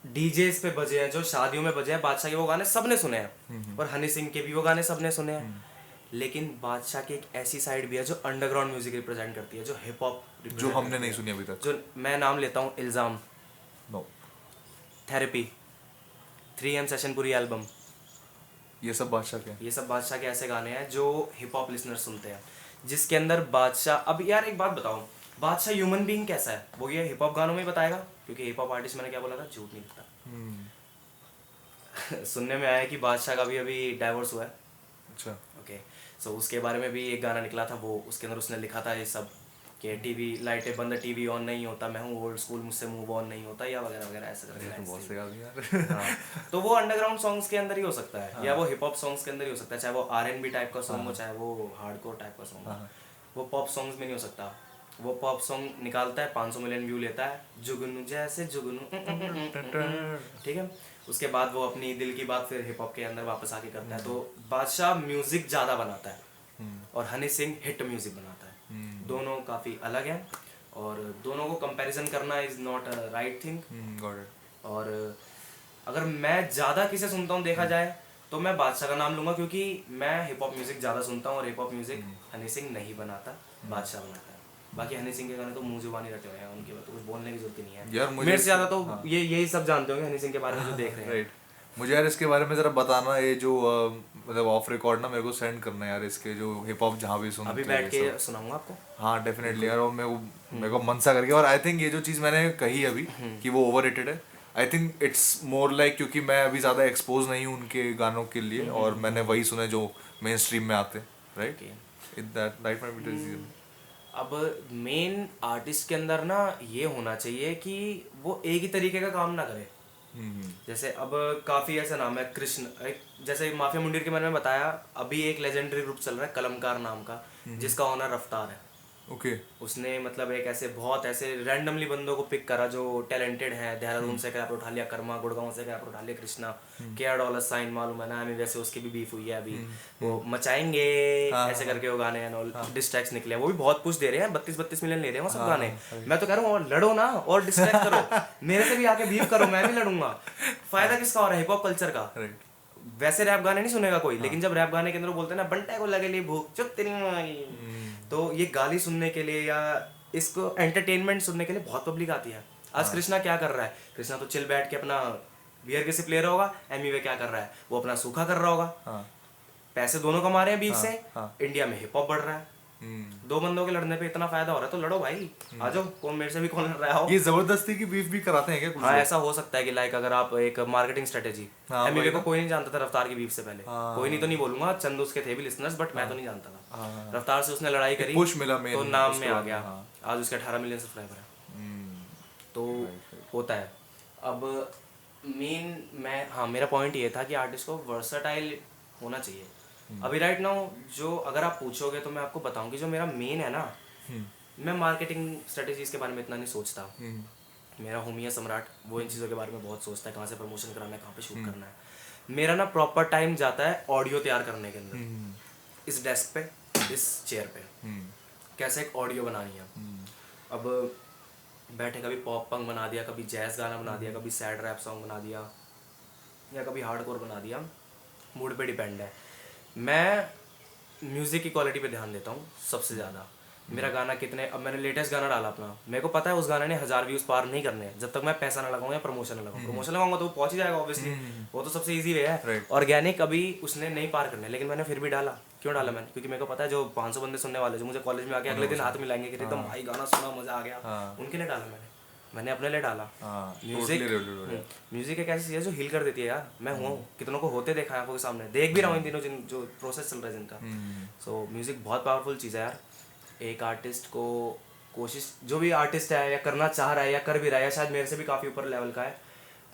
डीजेस पे बजे हैं, जो शादियों में बजे हैं, बादशाह के वो गाने सबने सुने हैं। और हनी सिंह के भी वो गाने सबने सुने हैं। लेकिन बादशाह की एक ऐसी साइड भी है जो अंडरग्राउंड म्यूजिक रिप्रेजेंट करती है, जो हिप हॉप जो हमने नहीं सुनी अभी तक। जो मैं नाम लेता हूँ, इल्जाम, नो, थेरेपी, 3M सेशन, पूरी एल्बम, ये सब बादशाह के। ये सब बादशाह के ऐसे गाने हैं जो हिप हॉप लिसनर्स सुनते हैं, जिसके अंदर बादशाह। अब यार एक बात बताओ, बादशाह ह्यूमन बीइंग कैसा है वो ये हिप हॉप गानों में बताएगा, क्योंकि हिप हॉप आर्टिस्ट, मैंने क्या बोला था, झूठ नहीं लिखता। सुनने में आया है कि बादशाह का भी अभी डाइवोर्स हुआ है। अच्छा, ओके, सो उसके बारे में भी एक गाना निकला था, वो उसके अंदर उसने लिखा था ये सब कि टीवी लाइटें बंद, टीवी ऑन नहीं होता, मैं हूँ ओल्ड स्कूल, मुझसे मूव ऑन नहीं होता, या वगैरह वगैरह ऐसा करके बहुत से गाने यार। हाँ, तो वो अंडरग्राउंड सॉन्ग्स के अंदर ही हो सकता है, या वो हिप हॉप सॉन्ग्स के अंदर ही हो सकता है, चाहे वो R&B टाइप का सॉन्ग हो, चाहे वो हार्डकोर टाइप का सॉन्ग हो। वो पॉप सॉन्ग्स में नहीं हो सकता। वो पॉप सॉन्ग निकालता है, 500 मिलियन व्यू लेता है, जुगनू जैसे जुगनू, ठीक है। उसके बाद वो अपनी दिल की बात फिर हिप हॉप के अंदर वापस आके करता है। तो बादशाह म्यूजिक ज़्यादा बनाता है और हनी सिंह हिट म्यूजिक बनाता है। दोनों काफ़ी अलग हैं और दोनों को कंपैरिजन करना is not a right thing. और अगर मैं ज़्यादा किसे सुनता हूँ देखा जाए तो मैं बादशाह का नाम लूँगा, क्योंकि मैं हिप हॉप म्यूज़िक ज़्यादा सुनता हूँ और hip hop music Honey Singh नहीं बनाता, बादशाह बनाता है। बाकी हनी सिंह के गाने तो मुंह जुबानी रटे हुए हैं, उनके बाद तो कुछ बोलने की जरूरत ही नहीं है यार। मेरे से ज़्यादा तो ये यही सब जानते होंगे हनी सिंह के बारे में जो देख रहे हैं। राइट, मुझे यार इसके बारे में जरा बताना, ये जो मतलब ऑफ रिकॉर्ड ना मेरे को सेंड करना यार, इसके जो हिप हॉप जहाँ भी सुनते अभी बैठ के सुनाऊंगा आपको। हाँ डेफिनेटली यार, और मेरे को मन सा करके। और आई थिंक ये जो चीज़ मैंने कही अभी कि वो ओवररेटेड है, I think it's more like, क्योंकि मैं अभी ज़्यादा एक्सपोज नहीं हूँ उनके गानों के लिए, और मैंने वही सुने जो मेन स्ट्रीम में आते, right? That might be reason. अब मेन आर्टिस्ट के अंदर ना ये होना चाहिए कि वो एक ही तरीके का काम ना करे। जैसे अब काफ़ी ऐसा नाम है, कृष्ण, जैसे माफिया मुंडीर के बारे में बताया, अभी एक लेजेंडरी ग्रुप चल रहा है कलमकार नाम का, जिसका ओनर रफ्तार है। ओके, उसने मतलब एक ऐसे बहुत ऐसे रैंडमली बंदों को पिक करा जो टैलेंटेड है। देहरादून से कैप उठा लिया कर्मा, गुड़गांव से कैप उठा लिया कृष्णा, $KR मालूम है ना हमें, वैसे उसकी भी बीफ हुई है अभी, वो मचाएंगे ऐसे करके वो गाने हैं, डिस्ट्रैक्ट निकले हैं, वो भी बहुत पुश दे रहे हैं, 32 मिलियन ले रहे हैं वो सब गाने। मैं तो कह रहा हूँ और लड़ो ना और डिस्ट्रैक्ट करो, मेरे से भी आके बीफ करो, मैं भी लड़ूंगा। फायदा किसका हो रहा है? हिप हॉप कल्चर का। वैसे रैप गाने नहीं सुनेगा कोई, लेकिन जब रैप गाने के अंदर वो बोलते हैं ना बंटे को लगे ली भूख चुप तेरी माई, तो ये गाली सुनने के लिए या इसको एंटरटेनमेंट सुनने के लिए बहुत पब्लिक आती है। आज कृष्णा क्या कर रहा है, कृष्णा तो चिल बैठ के अपना बियर के सिप ले रहा होगा, एमी क्या कर रहा है, वो अपना सूखा कर रहा होगा, पैसे दोनों कमा रहे हैं बीफ से। इंडिया में हिप हॉप बढ़ रहा है, दो बंदों के लड़ने पे इतना फायदा हो रहा है तो लड़ो भाई, आ जाओ, कौन मेरे से भी कौन लड़ रहा हो। ये जबरदस्ती की बीफ भी कराते हैं क्या कुछ हाँ लोग? ऐसा हो सकता है कि लाइक अगर आप एक मार्केटिंग स्ट्रेटेजी, एमवीवे को कोई नहीं जानता था रफ्तार की बीफ से पहले, कोई नहीं तो नहीं बोलूंगा, चंद उसके थे भी लिसनर्स, बट मैं तो नहीं जानता था। रफ्तार से उसने लड़ाई करी, पुश मिला तो नाम में आ गया, आज उसके 18 मिलियन सब्सक्राइबर है। तो होता है। अब मेरा पॉइंट ये था कि आर्टिस्ट को वर्सटाइल होना चाहिए। अभी राइट नाउ जो अगर आप पूछोगे तो मैं आपको बताऊं कि जो मेरा मेन है ना, मैं मार्केटिंग स्ट्रेटेजीज के बारे में इतना नहीं सोचता। मेरा होमी है सम्राट, वो इन चीज़ों के बारे में बहुत सोचता है, कहाँ से प्रमोशन कराना है, कहाँ पे शूट करना है। मेरा ना प्रॉपर टाइम जाता है ऑडियो तैयार करने के अंदर, इस डेस्क पे, इस चेयर पे कैसे एक ऑडियो बनानी है। अब बैठे कभी पॉप पंक बना दिया, कभी जैज गाना बना दिया, कभी सैड रैप सॉन्ग बना दिया, या कभी हार्डकोर बना दिया, मूड पे डिपेंड है। मैं म्यूज़िक की क्वालिटी पे ध्यान देता हूँ सबसे ज़्यादा। मेरा गाना कितने, अब मैंने लेटेस्ट गाना डाला अपना, मेरे को पता है उस गाने ने 1000 व्यूज़ पार नहीं करने हैं जब तक मैं पैसा ना लगाऊं या प्रमोशन ना लगाऊं। प्रमोशन लगाऊंगा तो वो पहुंच ही जाएगा ऑब्वियसली, वो तो सबसे ईजी वे है। ऑर्गेनिक अभी उसने नहीं पार करने, लेकिन मैंने फिर भी डाला। क्यों डाला मैंने? क्योंकि मेरे को पता है जो 500 बंदे सुनने वाले, जो मुझे कॉलेज में आके अगले दिन हाथ मिलाएंगे कि एकदम भाई गाना सुना मजा आ गया, उनके लिए डाला मैंने अपने लिए डाला। म्यूजिक एक ऐसी चीज़ है जो हील कर देती है यार। मैं हूँ, कितनों को होते देखा है आंखों के सामने, देख भी रहा हूँ इन दिनों जो प्रोसेस चल रहा है जिनका। सो म्यूजिक बहुत पावरफुल चीज़ है यार। एक आर्टिस्ट को कोशिश, जो भी आर्टिस्ट है या करना चाह रहा है या कर भी रहा है, या शायद मेरे से भी काफ़ी ऊपर लेवल का है,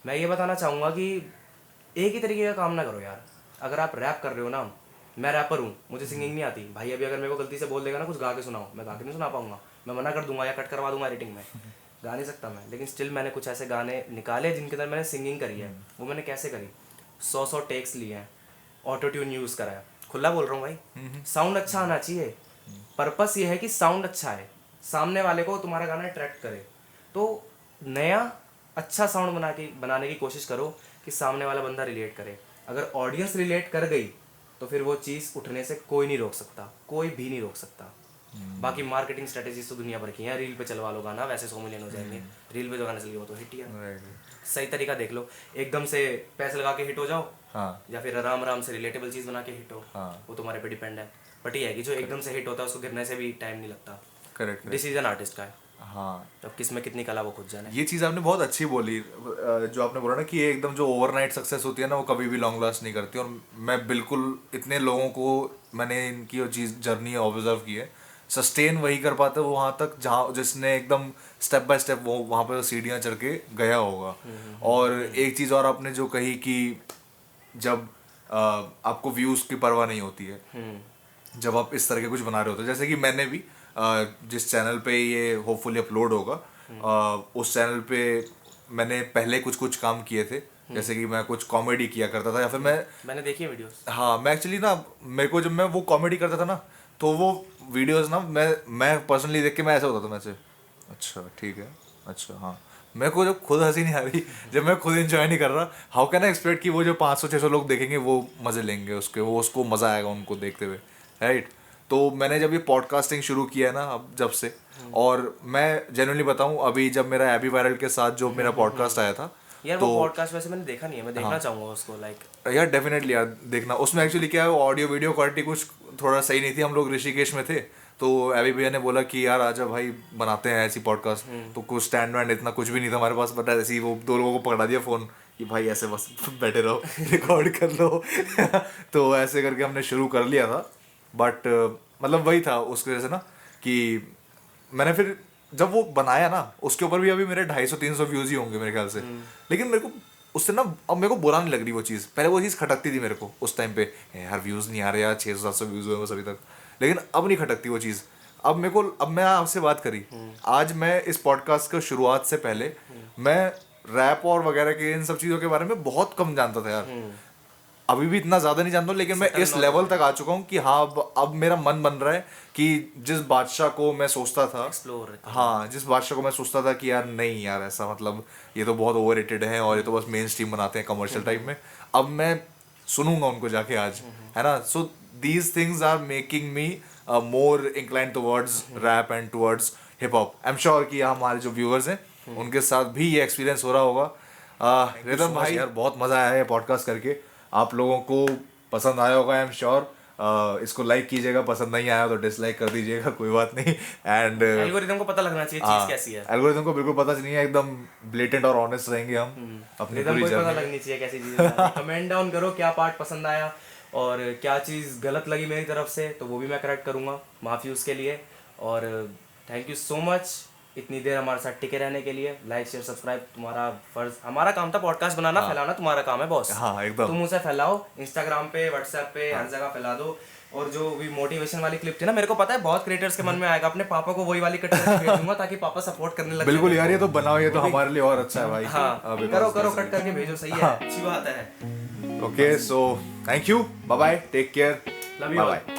मैं ये बताना चाहूँगा कि एक ही तरीके का काम ना करो यार। अगर आप रैप कर रहे हो ना, मैं रैपर हूँ, मुझे सिंगिंग नहीं आती भाई, अभी अगर मेरे को गलती से बोल देगा ना कुछ गा के सुनाओ, मैं गा के नहीं सुना पाऊंगा, मैं मना कर दूंगा या कट करवा दूंगा एडिटिंग में, गा नहीं सकता मैं। लेकिन स्टिल मैंने कुछ ऐसे गाने निकाले जिनके अंदर मैंने सिंगिंग करी है। वो मैंने कैसे करी, 100 टेक्स लिए हैं, ऑटो ट्यून यूज़ करा है, खुला बोल रहा हूँ भाई। साउंड अच्छा आना चाहिए, पर्पस ये है कि साउंड अच्छा है, सामने वाले को तुम्हारा गाना अट्रैक्ट करे। तो नया अच्छा साउंड बनाने की कोशिश करो कि सामने वाला बंदा रिलेट करे। अगर ऑडियंस रिलेट कर गई तो फिर वो चीज़ उठने से कोई नहीं रोक सकता, कोई भी नहीं रोक सकता। बाकी मार्केटिंग स्ट्रेटेजीज तो दुनिया भर की हैं। रील पे चलवा लो गाना, वैसे 100 मिलियन हो जाएंगे। रील पे जो गाना चल गया वो तो हिट ही है। सही तरीका देख लो, एकदम से पैसे लगा के हिट हो जाओ, या फिर आराम आराम से रिलेटेबल चीज़ बना के हिट हो, वो तुम्हारे पे डिपेंड है। बट ये है कि जो एकदम से हिट होता है उसको गिरने से भी टाइम नहीं लगता। करेक्ट, डिसीजन आर्टिस्ट का है। हाँ, तब किस में कितनी कला वो खुद जाने। ये चीज़ आपने बहुत अच्छी बोली, जो आपने बोला ना कि ये एकदम जो ओवरनाइट सक्सेस होती है ना, वो कभी भी लॉन्ग लास्ट नहीं करती। और मैं बिल्कुल, इतने लोगों को मैंने इनकी वो चीज़ जर्नी ऑब्जर्व की है, सस्टेन वही कर पाते वो वहाँ तक जहाँ जिसने एकदम स्टेप बाय स्टेप वो वहाँ पर सीढ़ियाँ चढ़ के गया होगा। और एक चीज़ और आपने जो कही कि जब आपको व्यूज़ की परवाह नहीं होती है, जब आप इस तरह के कुछ बना रहे होते हो, जैसे कि मैंने भी जिस चैनल पे ये होपफुली अपलोड होगा, उस चैनल पे मैंने पहले कुछ काम किए थे। जैसे कि मैं कुछ कॉमेडी किया करता था, या फिर मैंने देखी है वीडियोस। हाँ, मैं एक्चुअली ना, मेरे को जब मैं वो कॉमेडी करता था ना, तो वो वीडियोस ना मैं पर्सनली देख के मैं ऐसा होता था, मैं से अच्छा ठीक है, अच्छा हाँ, मेरे को जब खुद हंसी नहीं आ रही, जब मैं खुद एंजॉय नहीं कर रहा, हाउ कैन आई एक्सपेक्ट कि वो जो 500-600 लोग देखेंगे वो मज़े लेंगे उसके, वो उसको मज़ा आएगा उनको देखते हुए, राइट। तो मैंने जब ये पॉडकास्टिंग शुरू किया है ना, अब जब से, और मैं जेन्युइनली बताऊं, अभी जब मेरा एबी वायरल के साथ जो मेरा पॉडकास्ट आया था, यार वो पॉडकास्ट वैसे मैंने देखा नहीं है, मैं देखना चाहूंगा उसको। लाइक यार डेफिनेटली यार देखना। उसमें एक्चुअली क्या है, ऑडियो वीडियो क्वालिटी कुछ थोड़ा सही नहीं थी। हम लोग ऋषिकेश में थे, तो एबी भैया ने बोला कि यार आजा भाई बनाते हैं ऐसी पॉडकास्ट। तो कुछ स्टैंड वैंड इतना कुछ भी नहीं था हमारे पास, बट ऐसे ही वो 2 लोगों को पकड़ा दिया फ़ोन कि भाई ऐसे बस बैठे रहो, रिकॉर्ड कर लो। तो ऐसे करके हमने शुरू कर लिया था। बट मतलब वही था उसकी वजह से ना, कि मैंने फिर जब वो बनाया ना, उसके ऊपर भी अभी मेरे 250-300 व्यूज़ ही होंगे मेरे ख्याल से। लेकिन मेरे को उससे ना अब मेरे को बुरा नहीं लग रही वो चीज़। पहले वो चीज़ खटकती थी मेरे को उस टाइम पे, यार व्यूज़ नहीं आ रहे यार, 600-700 व्यूज़ हुए बस अभी तक। लेकिन अब नहीं खटकती वो चीज़। अब मेरे को, अब मैं आपसे बात करी, आज मैं इस पॉडकास्ट का शुरुआत से पहले मैं रैप और वगैरह के इन सब चीज़ों के बारे में बहुत कम जानता था यार। अभी भी इतना ज़्यादा नहीं जानता हूँ, लेकिन मैं इस लेवल तक आ चुका हूँ कि हाँ, अब मेरा मन बन रहा है कि जिस बादशाह को मैं सोचता था, हाँ, जिस बादशाह को मैं सोचता था कि यार नहीं यार ऐसा, मतलब ये तो बहुत ओवररेटेड है और ये तो बस मेन स्ट्रीम बनाते हैं कमर्शियल टाइप में, अब मैं सुनूंगा उनको जाके आज, है ना. So these things are making me more incline towards rap and towards hip hop. I am sure कि हमारे जो व्यूअर्स हैं उनके साथ भी ये एक्सपीरियंस हो रहा होगा. रिदम भाई यार बहुत मजा आया है पॉडकास्ट करके. आप लोगों को पसंद आया होगा, आई एम श्योर. इसको लाइक कीजिएगा, पसंद नहीं आया तो डिसलाइक कर दीजिएगा, कोई बात नहीं. एंड एल्गोरिथम को पता लगना चाहिए चीज कैसी है. एल्गोरिथम को बिल्कुल पता नहीं है, एकदम ब्लेटेंट और ऑनेस्ट रहेंगे हम अपनी रिदम पूरी को भी पता जर्नी. लगनी चाहिए कैसी चीज है. कमेंट डाउन करो क्या पार्ट पसंद आया और क्या चीज गलत लगी मेरी तरफ से, तो वो भी मैं करेक्ट करूंगा. माफी उसके लिए. और थैंक यू सो मच इतनी देर हमारे साथ टिके रहने के लिए. लाइक शेयर सब्सक्राइब तुम्हारा फर्ज, हमारा काम था पॉडकास्ट बनाना, फैलाना तुम्हारा काम है बॉस. हाँ एकदम. तुम उसे फैलाओ, इंस्टाग्राम पे, व्हाट्सएप पे, हर जगह फैला दो. और जो भी मोटिवेशन वाली क्लिप थी ना, मेरे को पता है बहुत क्रिएटर्स के मन में आएगा. अपने पापा को वही वाली कट करके भेज दूंगा ताकि पापा सपोर्ट करने लगे. बिल्कुल यार, ये तो बनाओ, ये तो हमारे लिए और अच्छा है भाई. हाँ करो करो, कट करके भेजो. सही है, अच्छी बात है. Okay, so thank you, bye bye, take care, love you. Bye.